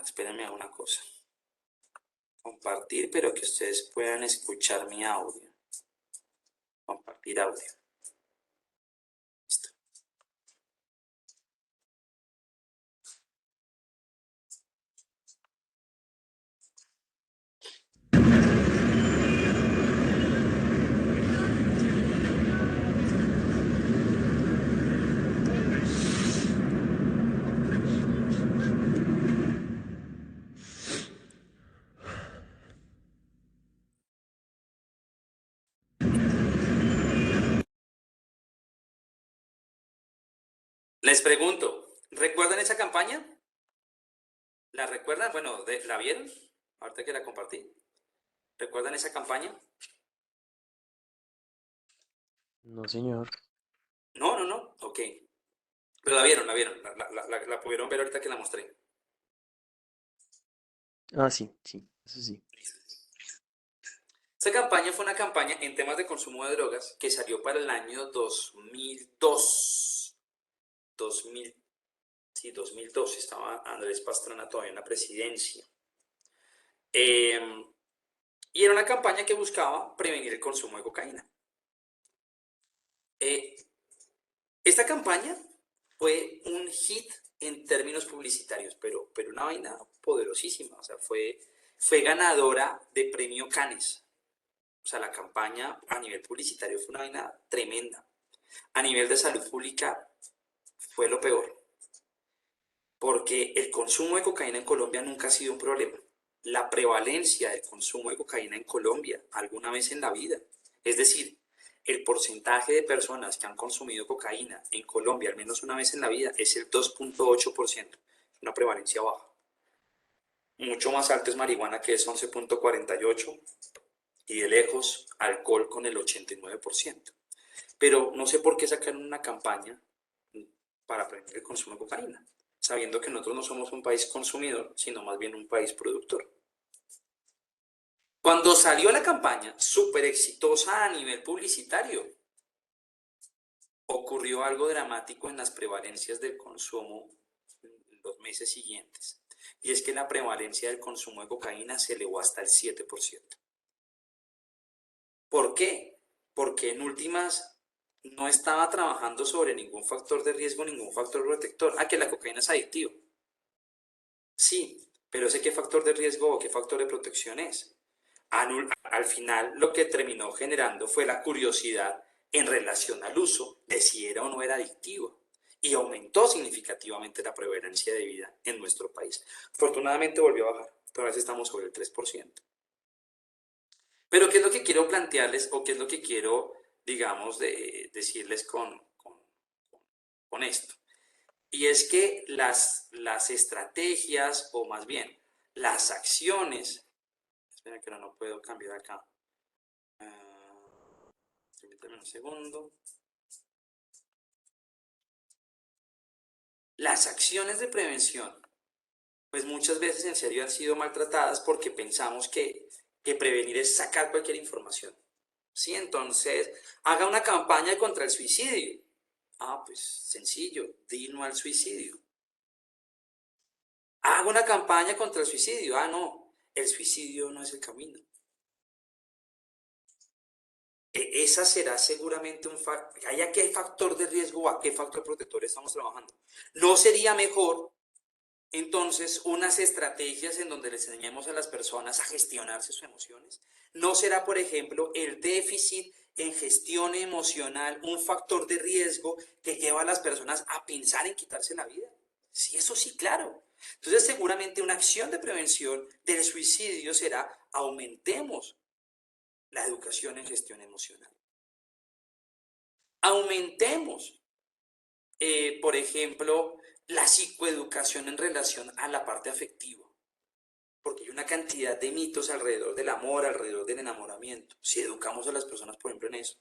Espérenme a una cosa. Compartir, pero que ustedes puedan escuchar mi audio. Compartir audio. Listo. Les pregunto, ¿recuerdan esa campaña? ¿La recuerdan? Bueno, ¿la vieron? Ahorita que la compartí. ¿Recuerdan esa campaña? No, señor. No. Ok. Pero la vieron. La pudieron ver ahorita que la mostré. Ah, sí, eso sí. Esta campaña fue una campaña en temas de consumo de drogas que salió para el año 2002. 2002 estaba Andrés Pastrana todavía en la presidencia. Y era una campaña que buscaba prevenir el consumo de cocaína. Esta campaña fue un hit en términos publicitarios, pero una vaina poderosísima. O sea, fue ganadora de premio Cannes. O sea, la campaña a nivel publicitario fue una vaina tremenda. A nivel de salud pública fue lo peor. Porque el consumo de cocaína en Colombia nunca ha sido un problema. La prevalencia del consumo de cocaína en Colombia alguna vez en la vida. Es decir, el porcentaje de personas que han consumido cocaína en Colombia al menos una vez en la vida es el 2.8%, una prevalencia baja. Mucho más alto es marihuana, que es 11.48%, y de lejos alcohol con el 89%. Pero no sé por qué sacaron una campaña para prevenir el consumo de cocaína, sabiendo que nosotros no somos un país consumidor, sino más bien un país productor. Cuando salió la campaña, súper exitosa a nivel publicitario, ocurrió algo dramático en las prevalencias del consumo en los meses siguientes. Y es que la prevalencia del consumo de cocaína se elevó hasta el 7%. ¿Por qué? Porque en últimas no estaba trabajando sobre ningún factor de riesgo, ningún factor protector. Ah, que la cocaína es adictiva. Sí, pero ¿ese qué factor de riesgo o qué factor de protección es? Al final lo que terminó generando fue la curiosidad en relación al uso de si era o no era adictivo, y aumentó significativamente la prevalencia de vida en nuestro país. Afortunadamente volvió a bajar, todavía estamos sobre el 3%. Pero ¿qué es lo que quiero plantearles o qué es lo que quiero, digamos, decirles con esto? Y es que las estrategias, o más bien las acciones, espera que no puedo cambiar acá. Permítame un segundo. Las acciones de prevención, pues muchas veces en serio han sido maltratadas porque pensamos que prevenir es sacar cualquier información. Sí, entonces, haga una campaña contra el suicidio. Ah, pues sencillo, di no al suicidio. Haga una campaña contra el suicidio. Ah, no, el suicidio no es el camino. Esa será seguramente un factor. ¿A qué factor de riesgo o a qué factor protector estamos trabajando? ¿No sería mejor entonces unas estrategias en donde les enseñemos a las personas a gestionarse sus emociones? ¿No será, por ejemplo, el déficit en gestión emocional un factor de riesgo que lleva a las personas a pensar en quitarse la vida? Sí, eso sí, claro. Entonces, seguramente una acción de prevención del suicidio será: aumentemos la educación en gestión emocional. Aumentemos, por ejemplo, la psicoeducación en relación a la parte afectiva, porque hay una cantidad de mitos alrededor del amor, alrededor del enamoramiento. Si educamos a las personas, por ejemplo, en eso.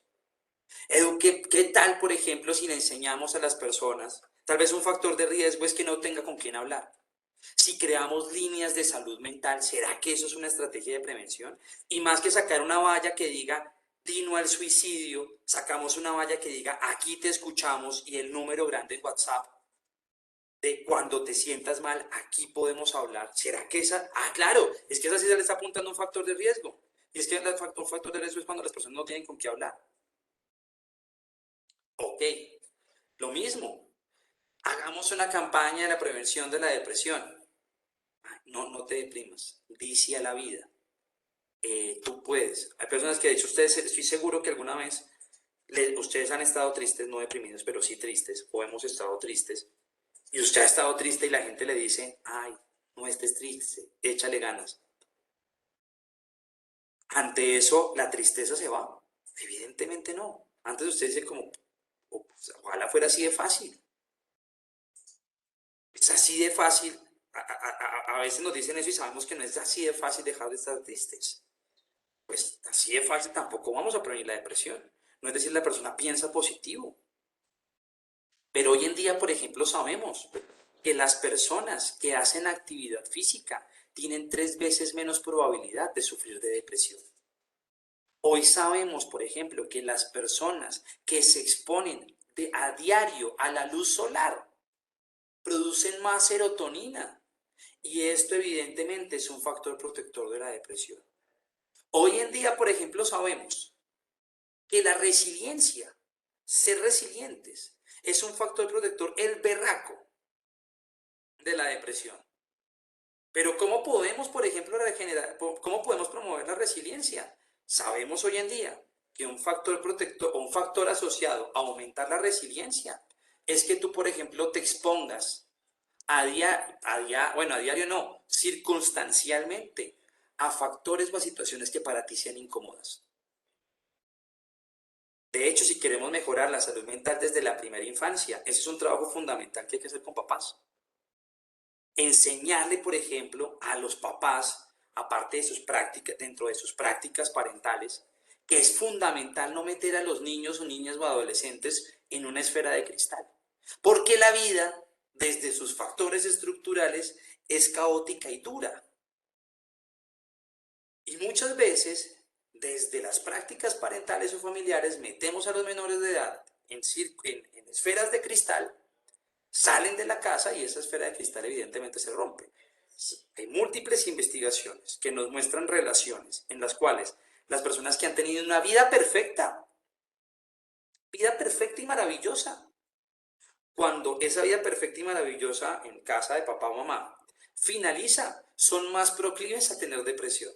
¿Qué tal, por ejemplo, si le enseñamos a las personas? Tal vez un factor de riesgo es que no tenga con quién hablar. Si creamos líneas de salud mental, ¿será que eso es una estrategia de prevención? Y más que sacar una valla que diga di no al suicidio, sacamos una valla que diga aquí te escuchamos, y el número grande en WhatsApp de cuando te sientas mal, aquí podemos hablar. ¿Será que esa? Ah, claro, es que esa sí se le está apuntando un factor de riesgo. Y es que un factor de riesgo es cuando las personas no tienen con qué hablar. Ok, lo mismo. Hagamos una campaña de la prevención de la depresión. No te deprimas, di sí a la vida. Tú puedes. Hay personas que, de hecho, estoy seguro que alguna vez ustedes han estado tristes, no deprimidos, pero sí tristes, o hemos estado tristes, y usted ha estado triste y la gente le dice: ay, no estés triste, échale ganas. Ante eso, ¿la tristeza se va? Evidentemente no. Antes usted dice como: oh, pues, ojalá fuera así de fácil. Es así de fácil. A veces nos dicen eso y sabemos que no es así de fácil dejar de estar tristes. Pues así de fácil tampoco vamos a prevenir la depresión. No es decir, la persona piensa positivo. Pero hoy en día, por ejemplo, sabemos que las personas que hacen actividad física tienen 3 veces menos probabilidad de sufrir de depresión. Hoy sabemos, por ejemplo, que las personas que se exponen a diario a la luz solar producen más serotonina, y esto evidentemente es un factor protector de la depresión. Hoy en día, por ejemplo, sabemos que la resiliencia, ser resilientes, es un factor protector, el berraco, de la depresión. Pero ¿cómo podemos, por ejemplo, cómo podemos promover la resiliencia? Sabemos hoy en día que un factor protector o un factor asociado a aumentar la resiliencia es que tú, por ejemplo, te expongas a diario no, circunstancialmente, a factores o a situaciones que para ti sean incómodas. De si queremos mejorar la salud mental desde la primera infancia. Ese es un trabajo fundamental que hay que hacer con papás. Enseñarle, por ejemplo, a los papás, aparte de sus prácticas, dentro de sus prácticas parentales, que es fundamental no meter a los niños o niñas o adolescentes en una esfera de cristal. Porque la vida, desde sus factores estructurales, es caótica y dura. Y muchas veces, desde las prácticas parentales o familiares, metemos a los menores de edad en esferas de cristal, salen de la casa y esa esfera de cristal evidentemente se rompe. Hay múltiples investigaciones que nos muestran relaciones en las cuales las personas que han tenido una vida perfecta y maravillosa, cuando esa vida perfecta y maravillosa en casa de papá o mamá finaliza, son más proclives a tener depresión.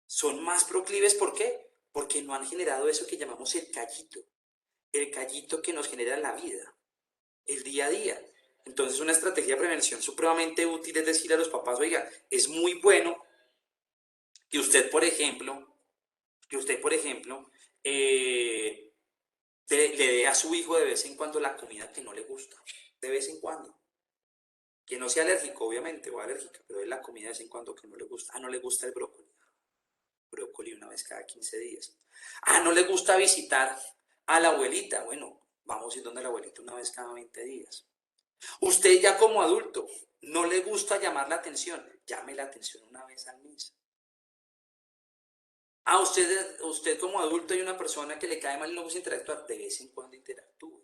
Son más proclives, ¿por qué? Porque no han generado eso que llamamos el callito que nos genera la vida, el día a día. Entonces, una estrategia de prevención supremamente útil es decir a los papás, oiga, es muy bueno que usted, por ejemplo, le dé a su hijo de vez en cuando la comida que no le gusta, de vez en cuando. Que no sea alérgico, obviamente, o alérgica, pero es la comida de vez en cuando que no le gusta. Ah, no le gusta el brócoli una vez cada 15 días. Ah, no le gusta visitar a la abuelita. Bueno, vamos a ir donde la abuelita una vez cada 20 días. Usted ya como adulto, no le gusta llamar la atención. Llame la atención una vez al mes. Ah, usted como adulto hay una persona que le cae mal y no gusta interactuar. De vez en cuando interactúe.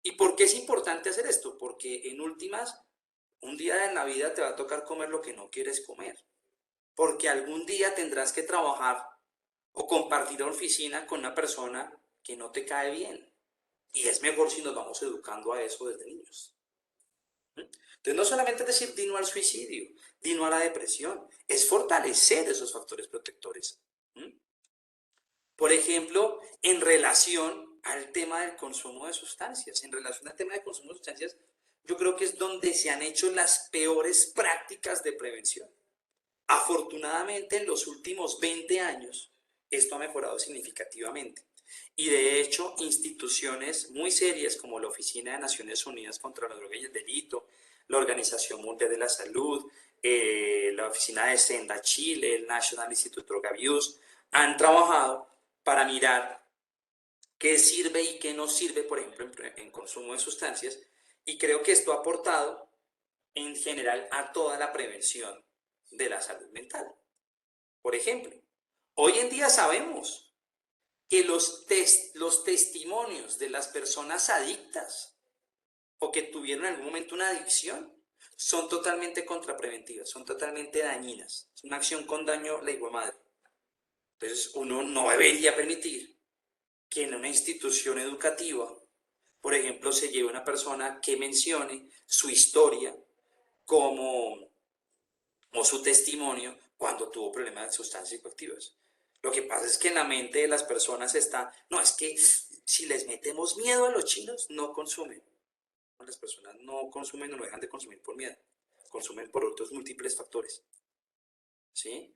¿Y por qué es importante hacer esto? Porque en últimas, un día en la vida te va a tocar comer lo que no quieres comer. Porque algún día tendrás que trabajar o compartir oficina con una persona que no te cae bien. Y es mejor si nos vamos educando a eso desde niños. Entonces, no solamente es decir di no al suicidio, di no a la depresión, es fortalecer esos factores protectores. Por ejemplo, en relación al tema del consumo de sustancias, yo creo que es donde se han hecho las peores prácticas de prevención. Afortunadamente, en los últimos 20 años, esto ha mejorado significativamente. Y de hecho, instituciones muy serias como la Oficina de Naciones Unidas contra la Droga y el Delito, la Organización Mundial de la Salud, la Oficina de Senda Chile, el National Institute Drug Abuse, han trabajado para mirar qué sirve y qué no sirve, por ejemplo, en consumo de sustancias. Y creo que esto ha aportado en general a toda la prevención de la salud mental. Por ejemplo, hoy en día sabemos que los testimonios de las personas adictas o que tuvieron en algún momento una adicción son totalmente contrapreventivas, son totalmente dañinas. Es una acción con daño la igual madre. Entonces, uno no debería permitir que en una institución educativa, por ejemplo, se lleve una persona que mencione su historia como o su testimonio cuando tuvo problemas de sustancias psicoactivas. Lo que pasa es que en la mente de las personas está, no, es que si les metemos miedo a los chinos, no consumen. Las personas no consumen o no dejan de consumir por miedo, consumen por otros múltiples factores. ¿Sí?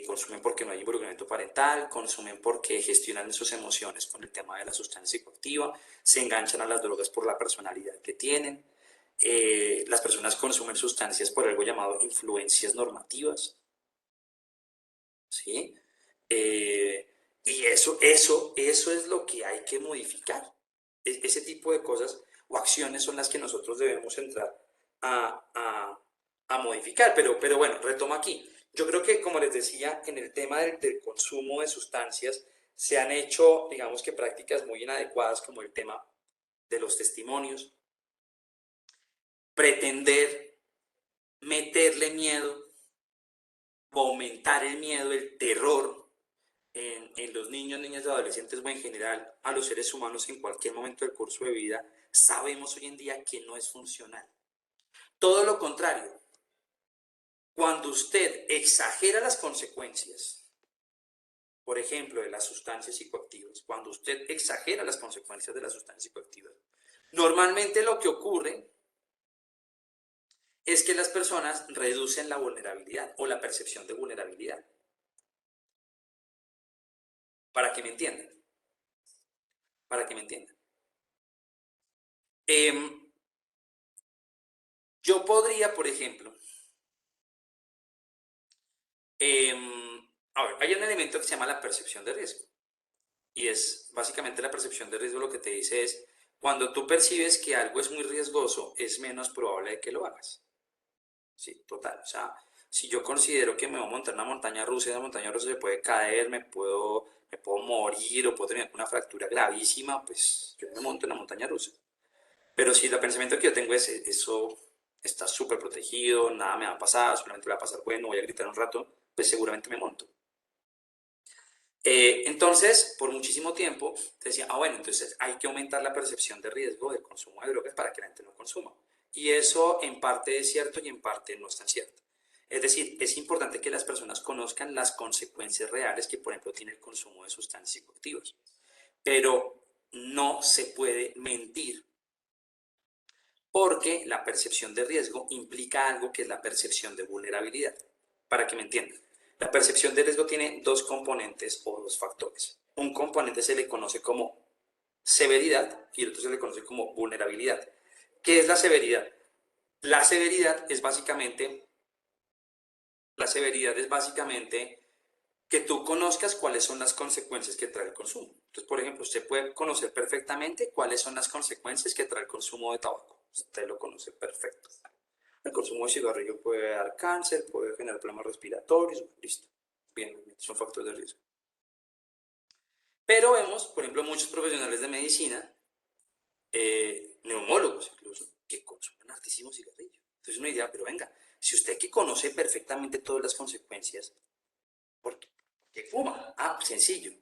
Consumen porque no hay involucramiento parental, consumen porque gestionan sus emociones con el tema de la sustancia psicoactiva, se enganchan a las drogas por la personalidad que tienen. Las personas consumen sustancias por algo llamado influencias normativas, ¿sí? Y eso es lo que hay que modificar. Ese tipo de cosas o acciones son las que nosotros debemos entrar a modificar. Pero bueno, retomo aquí. Yo creo que, como les decía, en el tema del consumo de sustancias se han hecho, digamos que prácticas muy inadecuadas, como el tema de los testimonios, pretender meterle miedo o aumentar el miedo, el terror en los niños, niñas y adolescentes o en general a los seres humanos en cualquier momento del curso de vida, sabemos hoy en día que no es funcional. Todo lo contrario, cuando usted exagera las consecuencias, por ejemplo, de las sustancias psicoactivas, cuando usted exagera las consecuencias de las sustancias psicoactivas, normalmente lo que ocurre es que las personas reducen la vulnerabilidad o la percepción de vulnerabilidad. para que me entiendan. Para que me entiendan. Yo podría, por ejemplo, a ver, hay un elemento que se llama la percepción de riesgo. Y es básicamente la percepción de riesgo lo que te dice es, cuando tú percibes que algo es muy riesgoso, es menos probable de que lo hagas. Sí, total. O sea, si yo considero que me voy a montar una montaña rusa y la montaña rusa se puede caer, me puedo morir o puedo tener una fractura gravísima, pues yo me monto en la montaña rusa. Pero si el pensamiento que yo tengo es, eso está súper protegido, nada me va a pasar, solamente va a pasar bueno, voy a gritar un rato, pues seguramente me monto. Entonces, por muchísimo tiempo, te decía, bueno, entonces hay que aumentar la percepción de riesgo del consumo de drogas para que la gente no consuma. Y eso en parte es cierto y en parte no es tan cierto. Es decir, es importante que las personas conozcan las consecuencias reales que, por ejemplo, tiene el consumo de sustancias psicoactivas. Pero no se puede mentir porque la percepción de riesgo implica algo que es la percepción de vulnerabilidad. Para que me entiendan, la percepción de riesgo tiene dos componentes o dos factores. Un componente se le conoce como severidad y el otro se le conoce como vulnerabilidad. ¿Qué es la severidad? La severidad es básicamente que tú conozcas cuáles son las consecuencias que trae el consumo. Entonces, por ejemplo, usted puede conocer perfectamente cuáles son las consecuencias que trae el consumo de tabaco. Usted lo conoce perfecto. El consumo de cigarrillo puede dar cáncer, puede generar problemas respiratorios, listo. Bien, son factores de riesgo. Pero vemos, por ejemplo, muchos profesionales de medicina, neumólogos incluso, que consumen hartísimo cigarrillo. Entonces uno diría, pero venga, si usted que conoce perfectamente todas las consecuencias, ¿por qué fuma? Ah, sencillo.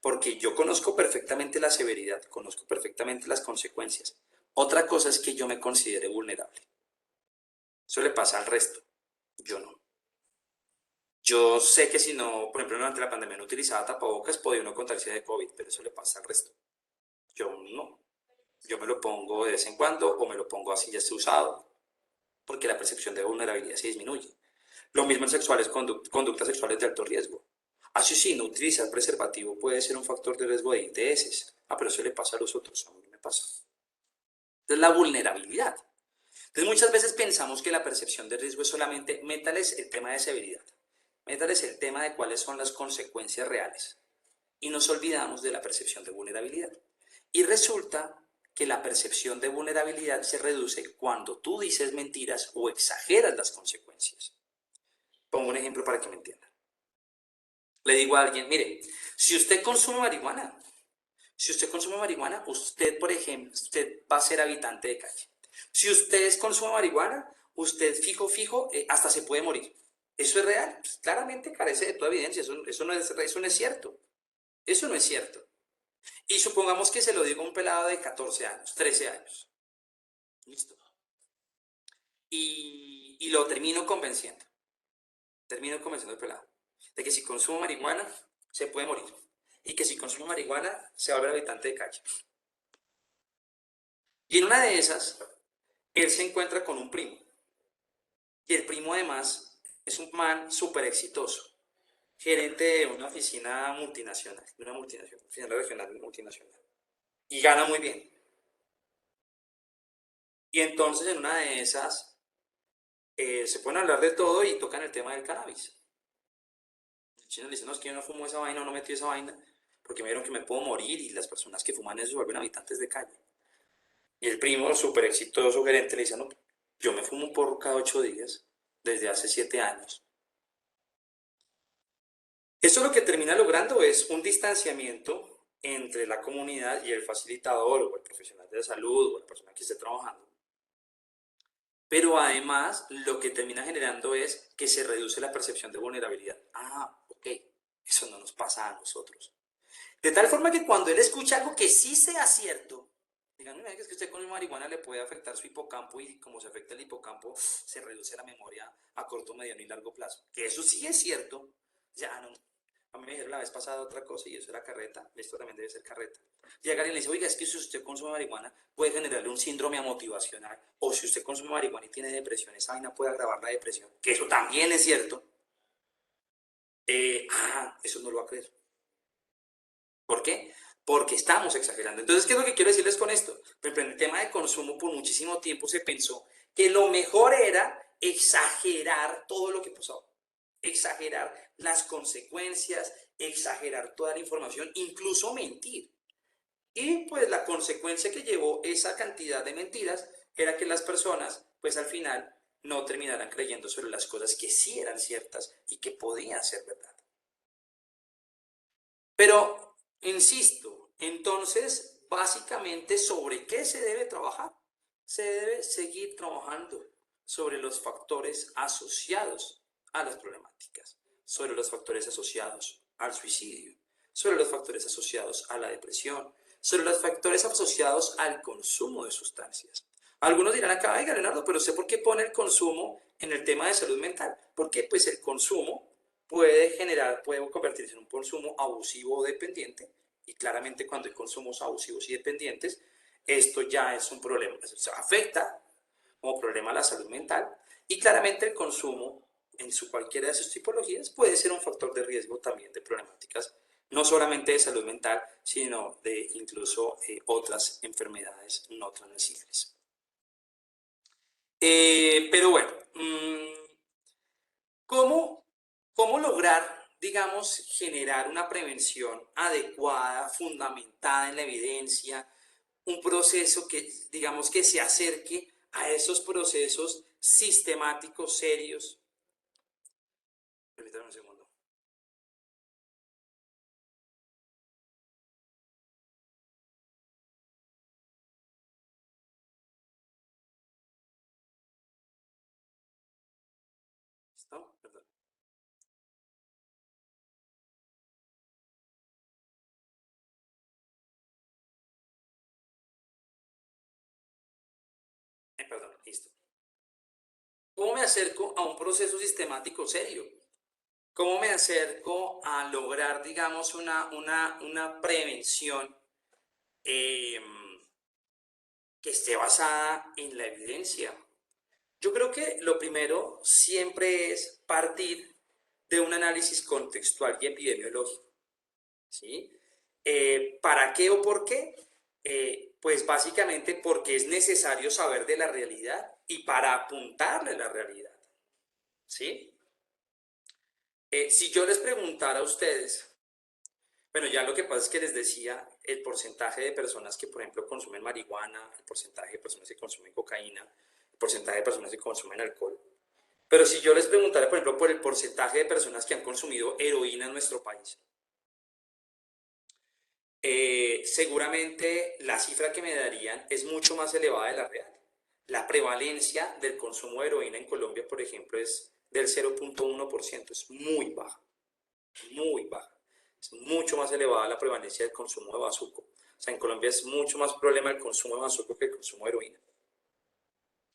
Porque yo conozco perfectamente la severidad, conozco perfectamente las consecuencias. Otra cosa es que yo me considere vulnerable. Eso le pasa al resto. Yo no. Yo sé que si no, por ejemplo, durante la pandemia no utilizaba tapabocas, podía uno contagiarse de COVID, pero eso le pasa al resto. Yo no. Yo me lo pongo de vez en cuando o me lo pongo así ya esté usado, porque la percepción de vulnerabilidad se disminuye. Lo mismo en sexuales, conductas sexuales de alto riesgo. Así sí, no utilizar preservativo puede ser un factor de riesgo de ITS. Ah, pero eso le pasa a los otros, a mí no me pasa. Entonces, la vulnerabilidad. Entonces, muchas veces pensamos que la percepción de riesgo es solamente, métales el tema de severidad, métales el tema de cuáles son las consecuencias reales. Y nos olvidamos de la percepción de vulnerabilidad. Y resulta que la percepción de vulnerabilidad se reduce cuando tú dices mentiras o exageras las consecuencias. Pongo un ejemplo para que me entiendan. Le digo a alguien, mire, si usted consume marihuana, usted, por ejemplo, usted va a ser habitante de calle. Si usted consume marihuana, usted fijo, hasta se puede morir. ¿Eso es real? Pues claramente carece de toda evidencia, eso no es cierto. Eso no es cierto. Y supongamos que se lo digo a un pelado de 14 años, 13 años. Listo. Y lo termino convenciendo. Al pelado de que si consume marihuana se puede morir. Y que si consume marihuana se va a volver habitante de calle. Y en una de esas, él se encuentra con un primo. Y el primo además es un man súper exitoso. Gerente de una oficina multinacional, oficina regional multinacional. Y gana muy bien. Y entonces en una de esas se pueden hablar de todo y tocan el tema del cannabis. El chino le dice, no, es que yo no fumo esa vaina, no metí esa vaina, porque me dijeron que me puedo morir y las personas que fuman eso se vuelven habitantes de calle. Y el primo, súper exitoso gerente, le dice, no, yo me fumo un porro cada 8 días, desde hace 7 años. Eso lo que termina logrando es un distanciamiento entre la comunidad y el facilitador o el profesional de la salud o la persona que esté trabajando. Pero además lo que termina generando es que se reduce la percepción de vulnerabilidad. Ah, ok, eso no nos pasa a nosotros. De tal forma que cuando él escucha algo que sí sea cierto, digan, mira, es que usted con marihuana le puede afectar su hipocampo y como se afecta el hipocampo, se reduce la memoria a corto, mediano y largo plazo. Que eso sí es cierto, ya no. A mí me dijeron la vez pasada otra cosa y eso era carreta, esto también debe ser carreta. Llega alguien y le dice, oiga, es que si usted consume marihuana puede generarle un síndrome motivacional, o si usted consume marihuana y tiene depresión, esa vaina puede agravar la depresión, que eso también es cierto. Eso no lo va a creer. ¿Por qué? Porque estamos exagerando. Entonces, ¿qué es lo que quiero decirles con esto? Por ejemplo, en el tema de consumo, por muchísimo tiempo se pensó que lo mejor era exagerar todo lo que pasaba. Exagerar las consecuencias, exagerar toda la información, incluso mentir. Y pues la consecuencia que llevó esa cantidad de mentiras era que las personas, pues al final, no terminaran creyendo sobre las cosas que sí eran ciertas y que podían ser verdad. Pero, insisto, entonces, básicamente, ¿sobre qué se debe trabajar? Se debe seguir trabajando sobre los factores asociados a las problemáticas, sobre los factores asociados al suicidio, sobre los factores asociados a la depresión, sobre los factores asociados al consumo de sustancias. Algunos dirán acá, ay, Leonardo, pero sé por qué pone el consumo en el tema de salud mental. Porque pues el consumo puede convertirse en un consumo abusivo o dependiente, y claramente cuando hay consumos abusivos y dependientes, esto ya es un problema, se afecta como problema a la salud mental, y claramente el consumo en cualquiera de sus tipologías puede ser un factor de riesgo también de problemáticas, no solamente de salud mental, sino de incluso otras enfermedades no transmisibles. Pero bueno, ¿cómo lograr, digamos, generar una prevención adecuada, fundamentada en la evidencia, un proceso que, digamos, que se acerque a esos procesos sistemáticos, serios? Permítanme un segundo. ¿Listo? Perdón. Perdón, listo. ¿Cómo me acerco a un proceso sistemático serio? ¿Cómo me acerco a lograr, digamos, una prevención eh, que esté basada en la evidencia? Yo creo que lo primero siempre es partir de un análisis contextual y epidemiológico, ¿sí? ¿Para qué o por qué? Pues básicamente porque es necesario saber de la realidad y para apuntarle a la realidad, ¿sí? Si yo les preguntara a ustedes, bueno, ya lo que pasa es que les decía el porcentaje de personas que, por ejemplo, consumen marihuana, el porcentaje de personas que consumen cocaína, el porcentaje de personas que consumen alcohol. Pero si yo les preguntara, por ejemplo, por el porcentaje de personas que han consumido heroína en nuestro país, seguramente la cifra que me darían es mucho más elevada de la real. La prevalencia del consumo de heroína en Colombia, por ejemplo, es del 0.1%, es muy baja, muy baja. Es mucho más elevada la prevalencia del consumo de bazuco. O sea, en Colombia es mucho más problema el consumo de bazuco que el consumo de heroína.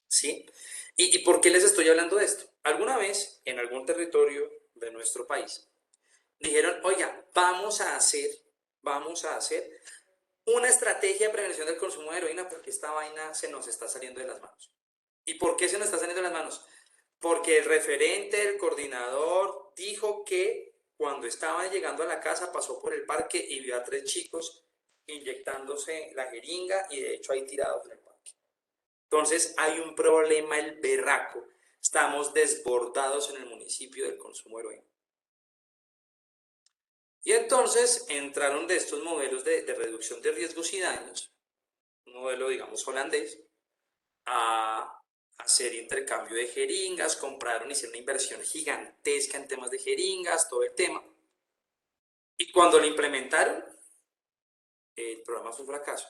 ¿Sí? ¿Y por qué les estoy hablando de esto? Alguna vez, en algún territorio de nuestro país, dijeron, oiga, vamos a hacer una estrategia de prevención del consumo de heroína porque esta vaina se nos está saliendo de las manos. ¿Y por qué se nos está saliendo de las manos? Porque el referente, el coordinador, dijo que cuando estaba llegando a la casa pasó por el parque y vio a 3 chicos inyectándose la jeringa y de hecho ahí tirados en el parque. Entonces hay un problema, el berraco. Estamos desbordados en el municipio del consumo de heroína. Y entonces entraron de estos modelos de reducción de riesgos y daños, un modelo, digamos, holandés, a hacer intercambio de jeringas, compraron, hicieron una inversión gigantesca en temas de jeringas, todo el tema. Y cuando lo implementaron, el programa fue un fracaso.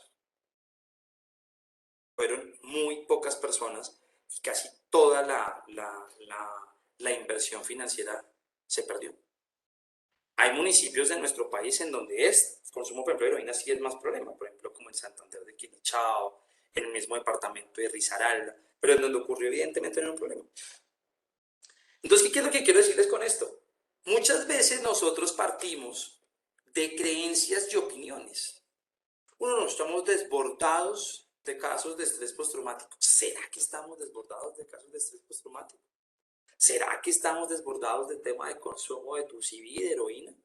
Fueron muy pocas personas y casi toda la inversión financiera se perdió. Hay municipios de nuestro país en donde el consumo, por ejemplo, de heroína sí es más problema, por ejemplo, como en Santander de Quilichao, en el mismo departamento de Risaralda, pero en donde ocurrió evidentemente no era un problema. Entonces, ¿qué es lo que quiero decirles con esto? Muchas veces nosotros partimos de creencias y opiniones. Uno, nos estamos desbordados de casos de estrés postraumático. ¿Será que estamos desbordados de casos de estrés postraumático? ¿Será que estamos desbordados del tema de consumo de TUCIB y de heroína?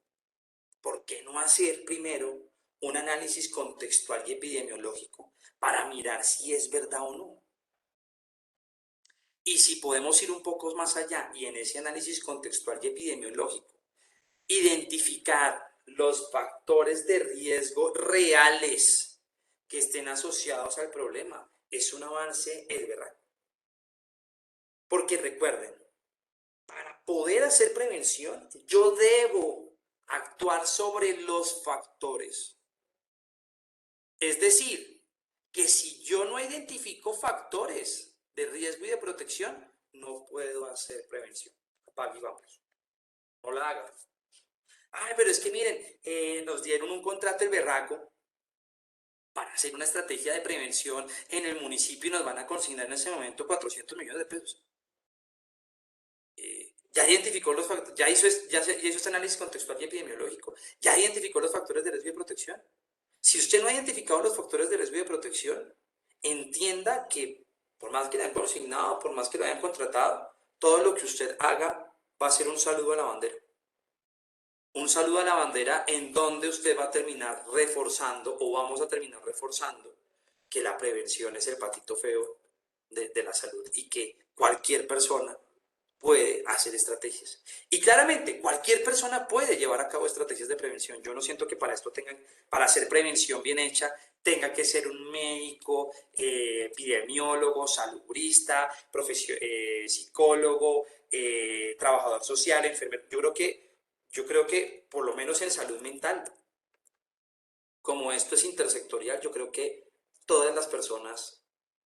¿Por qué no hacer primero un análisis contextual y epidemiológico para mirar si es verdad o no? Y si podemos ir un poco más allá y en ese análisis contextual y epidemiológico identificar los factores de riesgo reales que estén asociados al problema, es un avance el berraco. Porque recuerden, para poder hacer prevención, yo debo actuar sobre los factores. Es decir, que si yo no identifico factores de riesgo y de protección, no puedo hacer prevención. Apague y vamos. No la haga. Ay, pero es que miren, nos dieron un contrato el berraco para hacer una estrategia de prevención en el municipio y nos van a consignar en ese momento 400 millones de pesos. Ya identificó los factores, ya hizo este análisis contextual y epidemiológico, ya identificó los factores de riesgo y de protección. Si usted no ha identificado los factores de riesgo y de protección, entienda que por más que le hayan consignado, por más que lo hayan contratado, todo lo que usted haga va a ser un saludo a la bandera. Un saludo a la bandera en donde usted va a terminar reforzando o vamos a terminar reforzando que la prevención es el patito feo de la salud y que cualquier persona puede hacer estrategias. Y claramente, cualquier persona puede llevar a cabo estrategias de prevención. Yo no siento que para esto para hacer prevención bien hecha, tenga que ser un médico, epidemiólogo, salubrista, psicólogo, trabajador social, enfermero. Yo creo que, por lo menos en salud mental, como esto es intersectorial, yo creo que todas las personas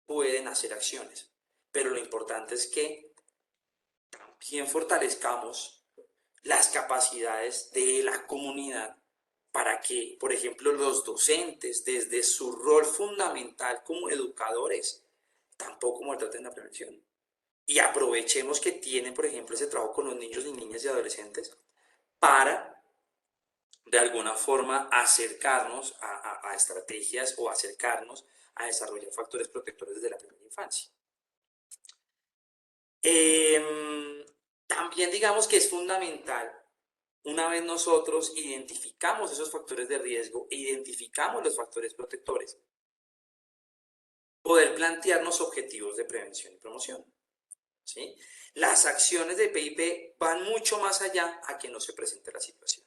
pueden hacer acciones. Pero lo importante es que también fortalezcamos las capacidades de la comunidad para que, por ejemplo, los docentes, desde su rol fundamental como educadores, tampoco maltraten la prevención. Y aprovechemos que tienen, por ejemplo, ese trabajo con los niños y niñas y adolescentes para, de alguna forma, acercarnos a estrategias o acercarnos a desarrollar factores protectores desde la primera infancia. También digamos que es fundamental, una vez nosotros identificamos esos factores de riesgo e identificamos los factores protectores, poder plantearnos objetivos de prevención y promoción. ¿Sí? Las acciones de PIP van mucho más allá a que no se presente la situación.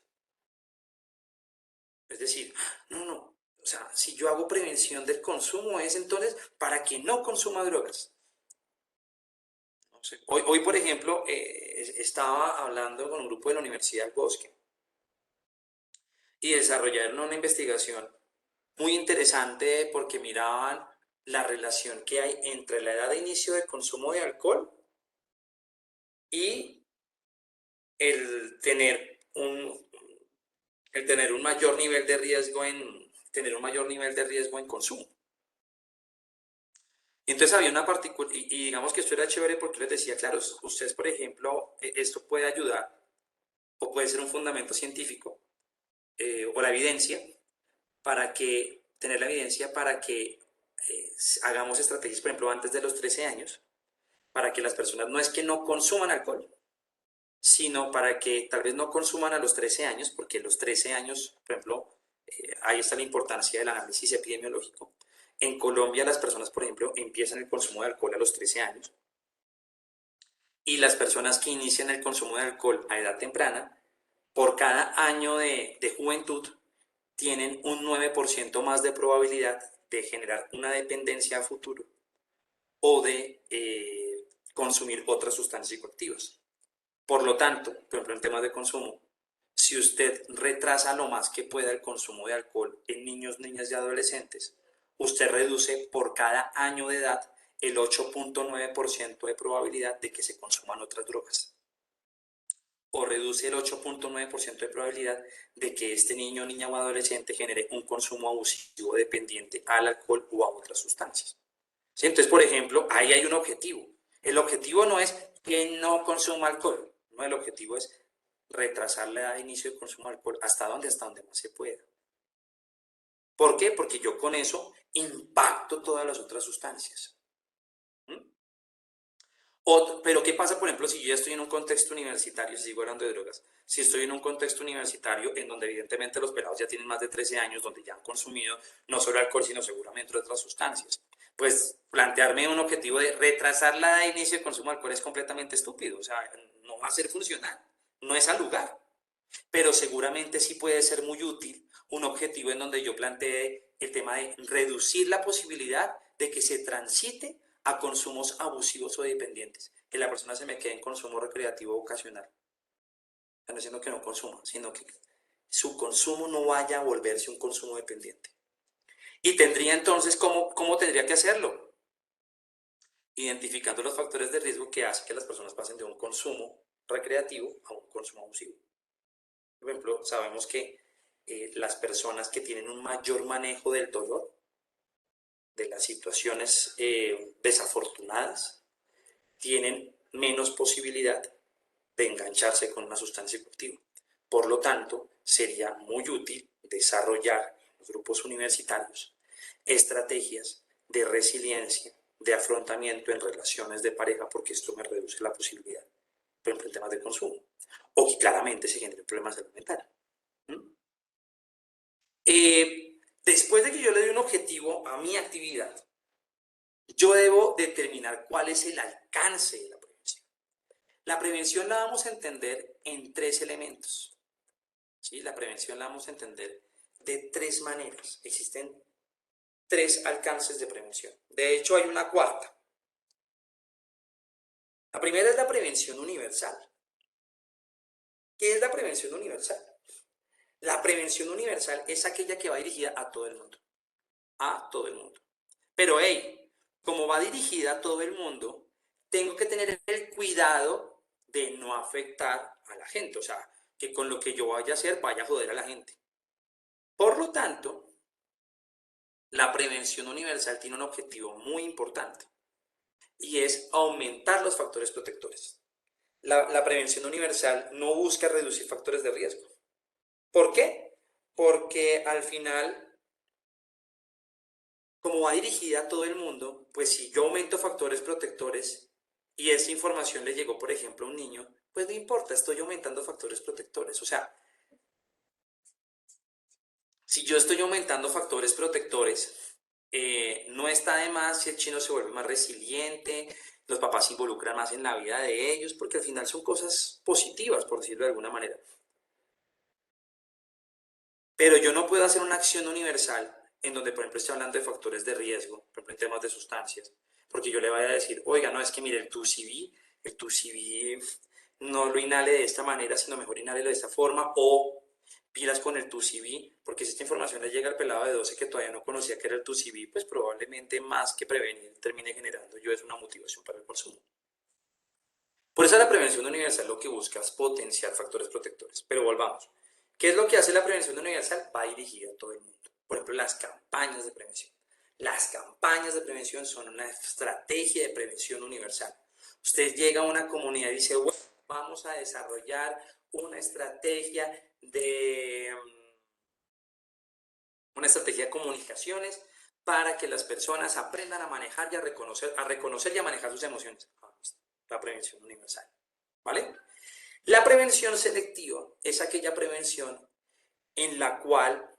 Es decir, no, o sea, si yo hago prevención del consumo es entonces para que no consuma drogas. No sé. Hoy, por ejemplo, estaba hablando con un grupo de la Universidad del Bosque y desarrollaron una investigación muy interesante porque miraban la relación que hay entre la edad de inicio de consumo de alcohol y el tener un mayor nivel de riesgo en consumo. Y entonces había una particular, y digamos que esto era chévere porque les decía, claro, ustedes, por ejemplo, esto puede ayudar o puede ser un fundamento científico o la evidencia tener la evidencia para que hagamos estrategias, por ejemplo, antes de los 13 años, para que las personas no es que no consuman alcohol, sino para que tal vez no consuman a los 13 años, porque los 13 años, por ejemplo, ahí está la importancia del análisis epidemiológico. En Colombia las personas, por ejemplo, empiezan el consumo de alcohol a los 13 años y las personas que inician el consumo de alcohol a edad temprana, por cada año de juventud, tienen un 9% más de probabilidad de generar una dependencia a futuro o de consumir otras sustancias psicoactivas. Por lo tanto, por ejemplo, en temas de consumo, si usted retrasa lo más que pueda el consumo de alcohol en niños, niñas y adolescentes, usted reduce por cada año de edad el 8.9% de probabilidad de que se consuman otras drogas. O reduce el 8.9% de probabilidad de que este niño, niña o adolescente genere un consumo abusivo dependiente al alcohol o a otras sustancias. ¿Sí? Entonces, por ejemplo, ahí hay un objetivo. El objetivo no es que no consuma alcohol, no, el objetivo es retrasar la edad de inicio de consumo de alcohol hasta donde más se pueda. ¿Por qué? Porque yo con eso impacto todas las otras sustancias. Pero ¿qué pasa, por ejemplo, si yo ya estoy en un contexto universitario, si sigo hablando de drogas, si estoy en un contexto universitario en donde evidentemente los pelados ya tienen más de 13 años, donde ya han consumido no solo alcohol, sino seguramente otras sustancias? Pues plantearme un objetivo de retrasar la edad de inicio de consumo de alcohol es completamente estúpido, o sea, no va a ser funcional, no es al lugar, pero seguramente sí puede ser muy útil un objetivo en donde yo plantee el tema de reducir la posibilidad de que se transite a consumos abusivos o dependientes, que la persona se me quede en consumo recreativo ocasional. No diciendo que no consuma, sino que su consumo no vaya a volverse un consumo dependiente. Y tendría entonces, ¿cómo tendría que hacerlo? Identificando los factores de riesgo que hacen que las personas pasen de un consumo recreativo a un consumo abusivo. Por ejemplo, sabemos que las personas que tienen un mayor manejo del dolor, de las situaciones desafortunadas, tienen menos posibilidad de engancharse con una sustancia psicoactiva. Por lo tanto, sería muy útil desarrollar en los grupos universitarios estrategias de resiliencia, de afrontamiento en relaciones de pareja, porque esto me reduce la posibilidad, por ejemplo, en temas de consumo, o que claramente se generen problemas de salud mental. Después de que yo le doy un objetivo a mi actividad, yo debo determinar cuál es el alcance de la prevención. La prevención la vamos a entender en 3 elementos. ¿Sí? La prevención la vamos a entender de 3 maneras. Existen 3 alcances de prevención. De hecho, hay una cuarta. La primera es la prevención universal. ¿Qué es la prevención universal? La prevención universal es aquella que va dirigida a todo el mundo. A todo el mundo. Pero, hey, como va dirigida a todo el mundo, tengo que tener el cuidado de no afectar a la gente. O sea, que con lo que yo vaya a hacer vaya a joder a la gente. Por lo tanto, la prevención universal tiene un objetivo muy importante y es aumentar los factores protectores. La prevención universal no busca reducir factores de riesgo. ¿Por qué? Porque al final, como va dirigida a todo el mundo, pues si yo aumento factores protectores y esa información le llegó, por ejemplo, a un niño, pues no importa, estoy aumentando factores protectores. O sea, si yo estoy aumentando factores protectores, no está de más si el chino se vuelve más resiliente, los papás se involucran más en la vida de ellos, porque al final son cosas positivas, por decirlo de alguna manera. Pero yo no puedo hacer una acción universal en donde, por ejemplo, estoy hablando de factores de riesgo, por ejemplo, en temas de sustancias, porque yo le vaya a decir, oiga, no, es que mire, el 2CB no lo inhale de esta manera, sino mejor inhale de esta forma, o pilas con el 2CB, porque si esta información le llega al pelado de 12 que todavía no conocía que era el 2CB, pues probablemente más que prevenir termine generando yo es una motivación para el consumo. Por eso la prevención universal lo que busca es potenciar factores protectores. Pero volvamos. ¿Qué es lo que hace la prevención universal? Va dirigida a todo el mundo. Por ejemplo, las campañas de prevención. Las campañas de prevención son una estrategia de prevención universal. Usted llega a una comunidad y dice, bueno, vamos a desarrollar una estrategia de comunicaciones para que las personas aprendan a manejar y a reconocer y a manejar sus emociones. La prevención universal. ¿Vale? La prevención selectiva es aquella prevención en la cual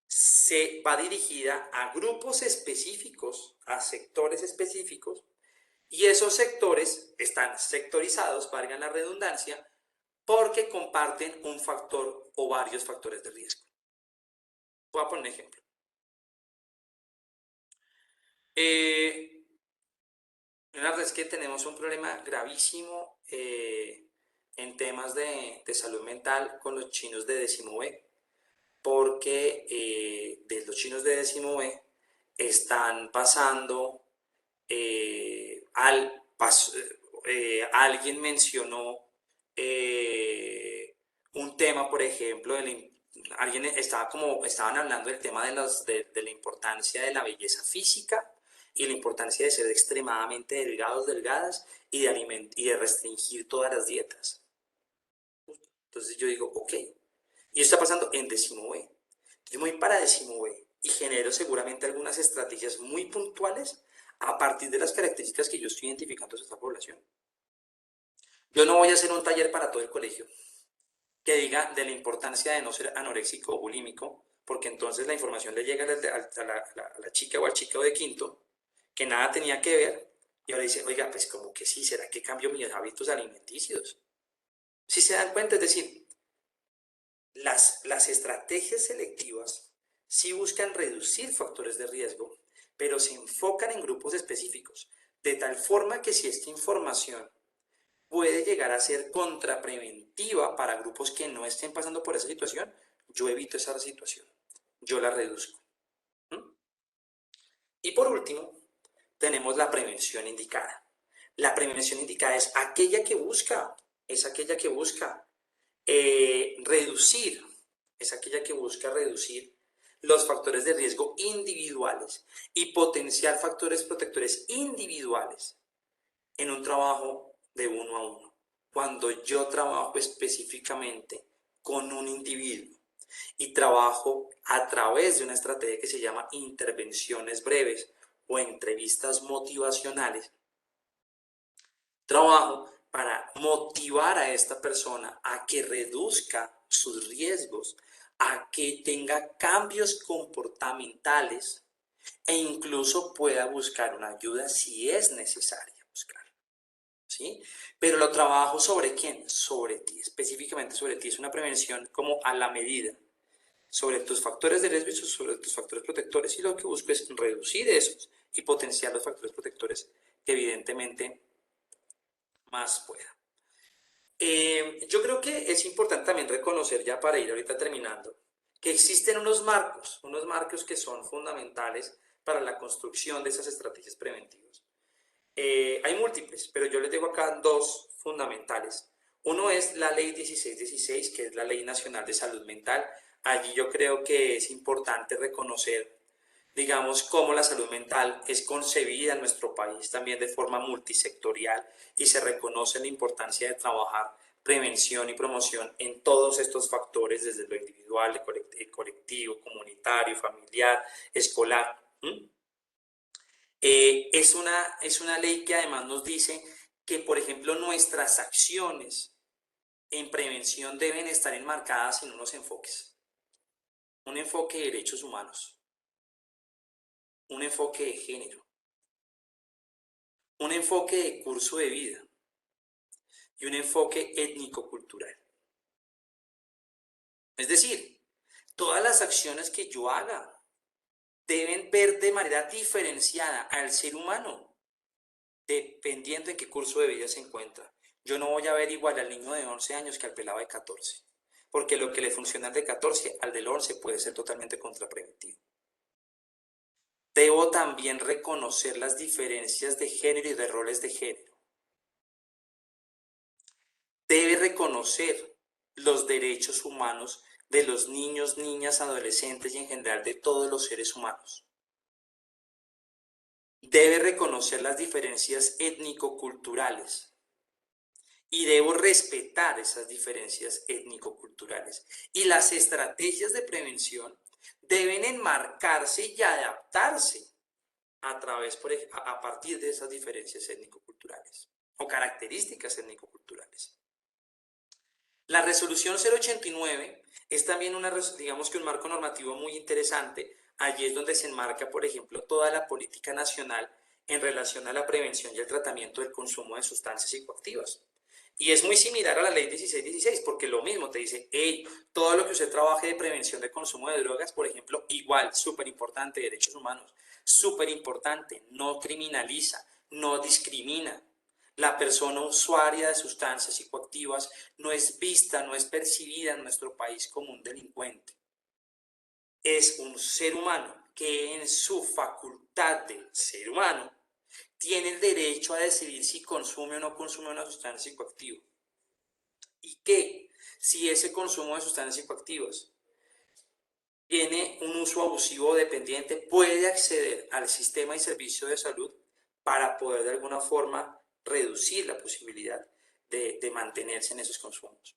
se va dirigida a grupos específicos, a sectores específicos, y esos sectores están sectorizados, valga la redundancia, porque comparten un factor o varios factores de riesgo. Voy a poner un ejemplo. Leonardo, es que tenemos un problema gravísimo en temas de salud mental con los chinos de décimo B, porque de los chinos de décimo B están pasando, alguien mencionó un tema, por ejemplo, estaban hablando del tema de la importancia de la belleza física y la importancia de ser extremadamente delgados, delgadas y de restringir todas las dietas. Entonces yo digo, ok, y eso está pasando en décimo B. Yo voy para décimo B y genero seguramente algunas estrategias muy puntuales a partir de las características que yo estoy identificando de esta población. Yo no voy a hacer un taller para todo el colegio que diga de la importancia de no ser anoréxico o bulímico, porque entonces la información le llega a la chica o al chico de quinto, que nada tenía que ver, y ahora dice, oiga, pues como que sí, ¿será que cambio mis hábitos alimenticios? Si se dan cuenta, es decir, las estrategias selectivas sí buscan reducir factores de riesgo, pero se enfocan en grupos específicos, de tal forma que si esta información puede llegar a ser contrapreventiva para grupos que no estén pasando por esa situación, yo evito esa situación, yo la reduzco. ¿Mm? Y por último, tenemos la prevención indicada. La prevención indicada es aquella que busca reducir, es aquella que busca reducir los factores de riesgo individuales y potenciar factores protectores individuales en un trabajo de uno a uno. Cuando yo trabajo específicamente con un individuo y trabajo a través de una estrategia que se llama intervenciones breves o entrevistas motivacionales, trabajo para motivar a esta persona a que reduzca sus riesgos, a que tenga cambios comportamentales e incluso pueda buscar una ayuda si es necesaria buscar. ¿Sí? Pero lo trabajo sobre quién, sobre ti, específicamente sobre ti. Es una prevención como a la medida, sobre tus factores de riesgo y sobre tus factores protectores. Y lo que busco es reducir esos y potenciar los factores protectores que evidentemente más pueda. Yo creo que es importante también reconocer, ya para ir ahorita terminando, que existen unos marcos que son fundamentales para la construcción de esas estrategias preventivas. Hay múltiples, pero yo les dejo acá dos fundamentales. Uno es la Ley 1616, que es la Ley Nacional de Salud Mental. Allí yo creo que es importante reconocer, digamos, cómo la salud mental es concebida en nuestro país también de forma multisectorial y se reconoce la importancia de trabajar prevención y promoción en todos estos factores, desde lo individual, colectivo, comunitario, familiar, escolar. Es una ley que además nos dice que, por ejemplo, nuestras acciones en prevención deben estar enmarcadas en unos enfoques. Un enfoque de derechos humanos, un enfoque de género, un enfoque de curso de vida y un enfoque étnico-cultural. Es decir, todas las acciones que yo haga deben ver de manera diferenciada al ser humano, dependiendo en qué curso de vida se encuentra. Yo no voy a ver igual al niño de 11 años que al pelado de 14, porque lo que le funciona al de 14, al del 11 puede ser totalmente contrapreventivo. Debo también reconocer las diferencias de género y de roles de género. Debe reconocer los derechos humanos de los niños, niñas, adolescentes y en general de todos los seres humanos. Debe reconocer las diferencias étnico-culturales y debo respetar esas diferencias étnico-culturales. Y las estrategias de prevención deben enmarcarse y adaptarse a partir de esas diferencias étnico-culturales o características étnico-culturales. La resolución 089 es también digamos que un marco normativo muy interesante. Allí es donde se enmarca, por ejemplo, toda la política nacional en relación a la prevención y el tratamiento del consumo de sustancias psicoactivas. Y es muy similar a la ley 1616, porque lo mismo te dice, hey, todo lo que usted trabaje de prevención de consumo de drogas, por ejemplo, igual, súper importante, derechos humanos, súper importante, no criminaliza, no discrimina. La persona usuaria de sustancias psicoactivas no es vista, no es percibida en nuestro país como un delincuente. Es un ser humano que en su facultad de ser humano tiene el derecho a decidir si consume o no consume una sustancia psicoactiva. Y que si ese consumo de sustancias psicoactivas tiene un uso abusivo o dependiente, puede acceder al sistema y servicio de salud para poder de alguna forma reducir la posibilidad de mantenerse en esos consumos.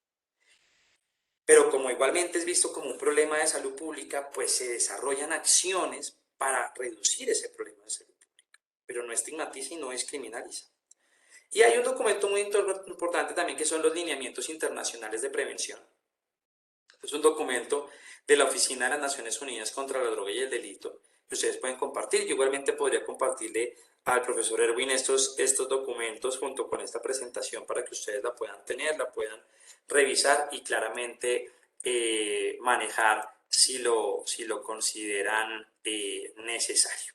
Pero como igualmente es visto como un problema de salud pública, pues se desarrollan acciones para reducir ese problema de salud pública, pero no estigmatiza y no descriminaliza. Y hay un documento muy importante también que son los lineamientos internacionales de prevención. Es un documento de la Oficina de las Naciones Unidas contra la Droga y el Delito que ustedes pueden compartir. Yo igualmente podría compartirle al profesor Erwin estos documentos junto con esta presentación para que ustedes la puedan tener, la puedan revisar y claramente manejar si lo consideran necesario.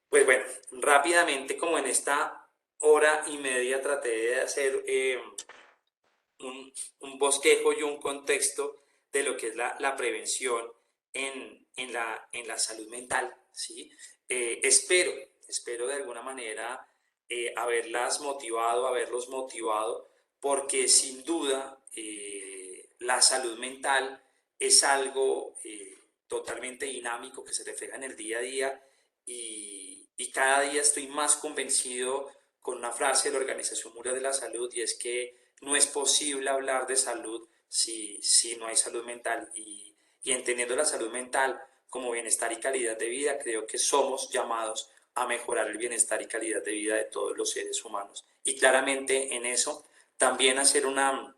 Pues bueno, rápidamente, como en esta hora y media traté de hacer un bosquejo y un contexto de lo que es la prevención en la salud mental, ¿sí? Espero de alguna manera haberlos motivado, porque sin duda la salud mental es algo totalmente dinámico que se refleja en el día a día y cada día estoy más convencido con una frase de la Organización Mundial de la Salud, y es que no es posible hablar de salud si no hay salud mental. Y entendiendo la salud mental como bienestar y calidad de vida, creo que somos llamados a mejorar el bienestar y calidad de vida de todos los seres humanos. Y claramente en eso también hacer una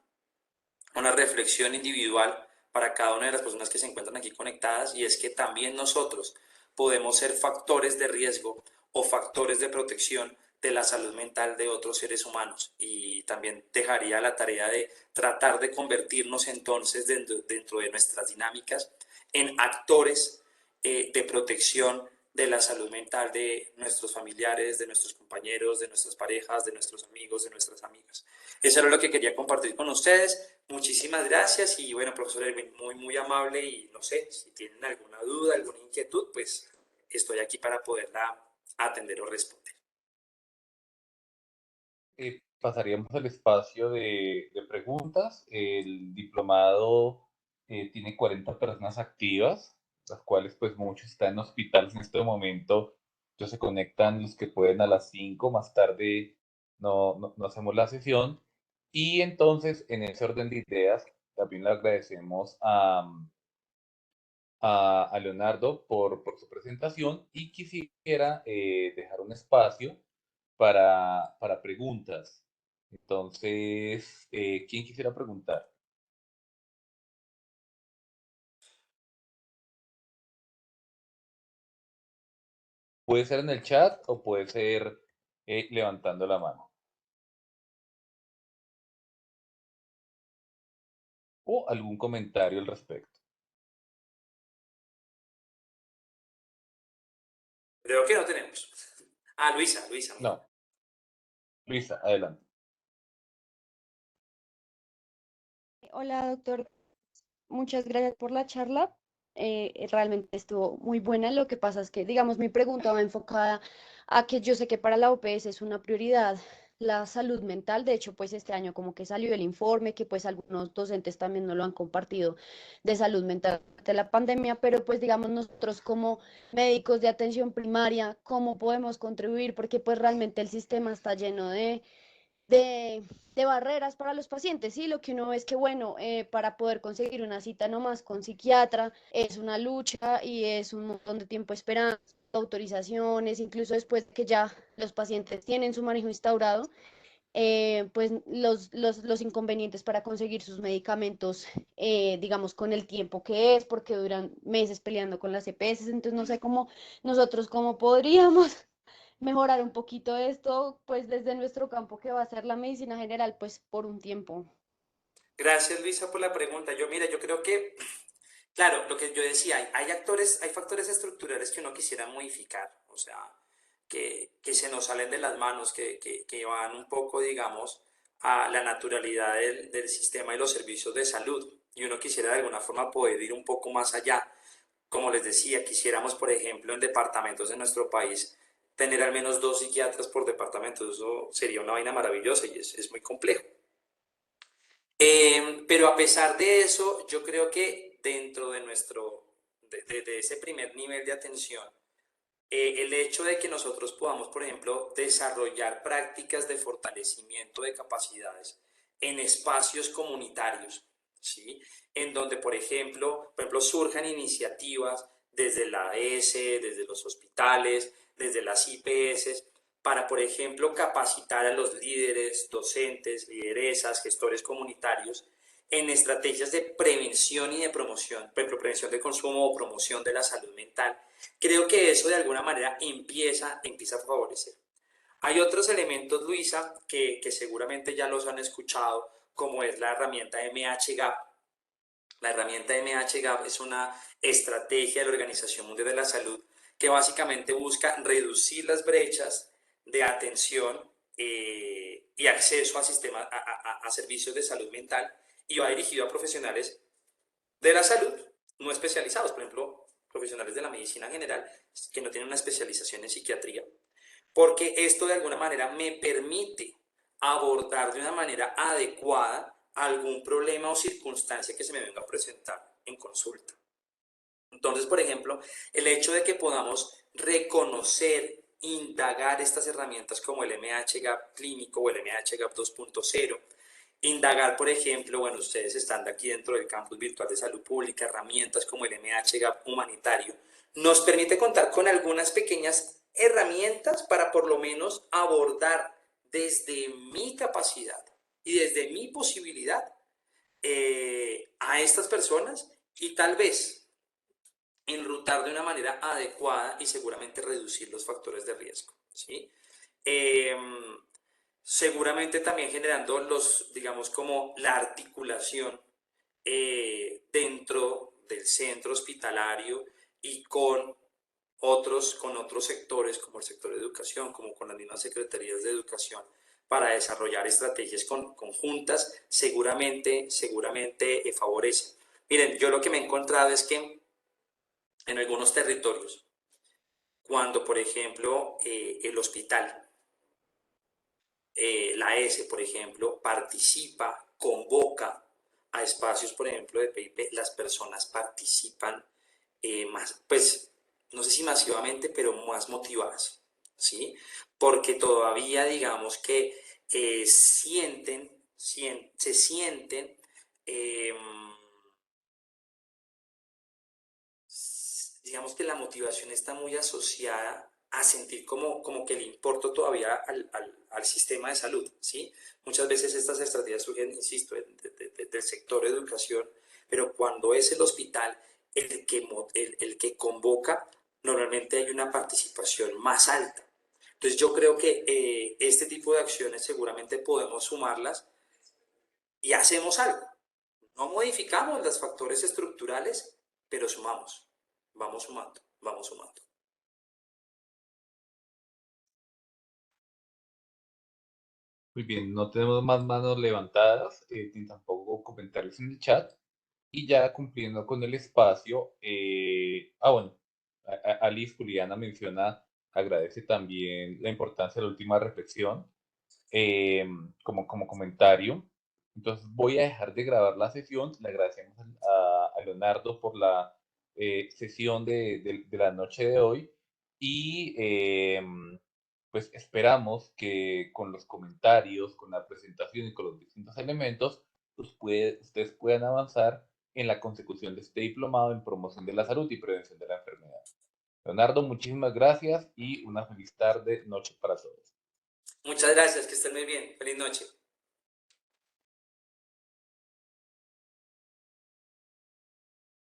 reflexión individual para cada una de las personas que se encuentran aquí conectadas, y es que también nosotros podemos ser factores de riesgo o factores de protección de la salud mental de otros seres humanos, y también dejaría la tarea de tratar de convertirnos entonces dentro de nuestras dinámicas en actores de protección de la salud mental de nuestros familiares, de nuestros compañeros, de nuestras parejas, de nuestros amigos, de nuestras amigas. Eso era lo que quería compartir con ustedes. Muchísimas gracias y bueno, profesor Erwin, muy amable, y no sé, si tienen alguna duda, alguna inquietud, pues estoy aquí para poderla atender o responder. Pasaríamos al espacio de preguntas. El diplomado tiene 40 personas activas, las cuales pues muchos están en hospitales en este momento. Entonces se conectan los que pueden a las 5, más tarde no hacemos la sesión. Y entonces en ese orden de ideas también le agradecemos a Leonardo por su presentación, y quisiera dejar un espacio para preguntas. Entonces, ¿quién quisiera preguntar? Puede ser en el chat o puede ser levantando la mano. O algún comentario al respecto. Creo que no tenemos. Ah, Luisa. No, Luisa, adelante. Hola, doctor. Muchas gracias por la charla. Realmente estuvo muy buena. Lo que pasa es que, digamos, mi pregunta va enfocada a que yo sé que para la OPS es una prioridad la salud mental. De hecho, pues este año como que salió el informe, que pues algunos docentes también no lo han compartido, de salud mental de la pandemia, pero pues digamos nosotros como médicos de atención primaria, ¿cómo podemos contribuir? Porque pues realmente el sistema está lleno de, de barreras para los pacientes, ¿sí? Lo que uno ve es que, bueno, para poder conseguir una cita nomás con psiquiatra es una lucha y es un montón de tiempo esperando autorizaciones, incluso después que ya los pacientes tienen su manejo instaurado, pues los inconvenientes para conseguir sus medicamentos, digamos, con el tiempo que es, porque duran meses peleando con las EPS, entonces no sé cómo nosotros cómo podríamos mejorar un poquito esto, pues desde nuestro campo que va a ser la medicina general, pues por un tiempo. Gracias, Luisa, por la pregunta. Mira, yo creo que, claro, lo que yo decía, hay factores estructurales que uno quisiera modificar, o sea, que se nos salen de las manos, que van un poco, digamos, a la naturalidad del sistema y los servicios de salud. Y uno quisiera de alguna forma poder ir un poco más allá. Como les decía, quisiéramos, por ejemplo, en departamentos de nuestro país, tener al menos 2 psiquiatras por departamento. Eso sería una vaina maravillosa y es muy complejo. Pero a pesar de eso, yo creo que dentro de ese primer nivel de atención, el hecho de que nosotros podamos, por ejemplo, desarrollar prácticas de fortalecimiento de capacidades en espacios comunitarios, ¿sí? En donde, por ejemplo, surjan iniciativas desde la AS, desde los hospitales, desde las IPS, para, por ejemplo, capacitar a los líderes, docentes, lideresas, gestores comunitarios en estrategias de prevención y de promoción, prevención de consumo o promoción de la salud mental. Creo que eso de alguna manera empieza a favorecer. Hay otros elementos, Luisa, que seguramente ya los han escuchado, como es la herramienta MHGAP. La herramienta MHGAP es una estrategia de la Organización Mundial de la Salud que básicamente busca reducir las brechas de atención y acceso a servicios de salud mental, y va dirigido a profesionales de la salud no especializados, por ejemplo, profesionales de la medicina general que no tienen una especialización en psiquiatría, porque esto de alguna manera me permite abordar de una manera adecuada algún problema o circunstancia que se me venga a presentar en consulta. Entonces, por ejemplo, el hecho de que podamos reconocer, indagar estas herramientas como el MHGAP clínico o el MHGAP 2.0, indagar, por ejemplo, bueno, ustedes están aquí dentro del campus virtual de salud pública, herramientas como el MHGAP humanitario, nos permite contar con algunas pequeñas herramientas para por lo menos abordar desde mi capacidad y desde mi posibilidad a estas personas, y tal vez enrutar de una manera adecuada y seguramente reducir los factores de riesgo, ¿sí? Seguramente también generando digamos, como la articulación dentro del centro hospitalario y con otros sectores, como el sector de educación, como con las mismas secretarías de educación, para desarrollar estrategias conjuntas, seguramente favorecen. Miren, yo lo que me he encontrado es que en algunos territorios, cuando, por ejemplo, el hospital, la ES, por ejemplo, participa, convoca a espacios, por ejemplo, de PIP, las personas participan más, pues, no sé si masivamente, pero más motivadas, ¿sí? Porque todavía, digamos que se sienten, digamos que la motivación está muy asociada a sentir como que le importa todavía al sistema de salud, ¿sí? Muchas veces estas estrategias surgen, insisto, del sector de educación, pero cuando es el hospital el que convoca, normalmente hay una participación más alta. Entonces yo creo que este tipo de acciones seguramente podemos sumarlas y hacemos algo. No modificamos los factores estructurales, pero sumamos. Vamos sumando, vamos sumando. Muy bien, no tenemos más manos levantadas, ni tampoco comentarios en el chat. Y ya cumpliendo con el espacio, bueno, Alice Juliana menciona, agradece también la importancia de la última reflexión como comentario. Entonces voy a dejar de grabar la sesión. Le agradecemos a Leonardo por la sesión de la noche de hoy y pues esperamos que con los comentarios, con la presentación y con los distintos elementos, ustedes puedan avanzar en la consecución de este diplomado en promoción de la salud y prevención de la enfermedad. Leonardo, muchísimas gracias y una feliz tarde, noche para todos. Muchas gracias, que estén muy bien. Feliz noche.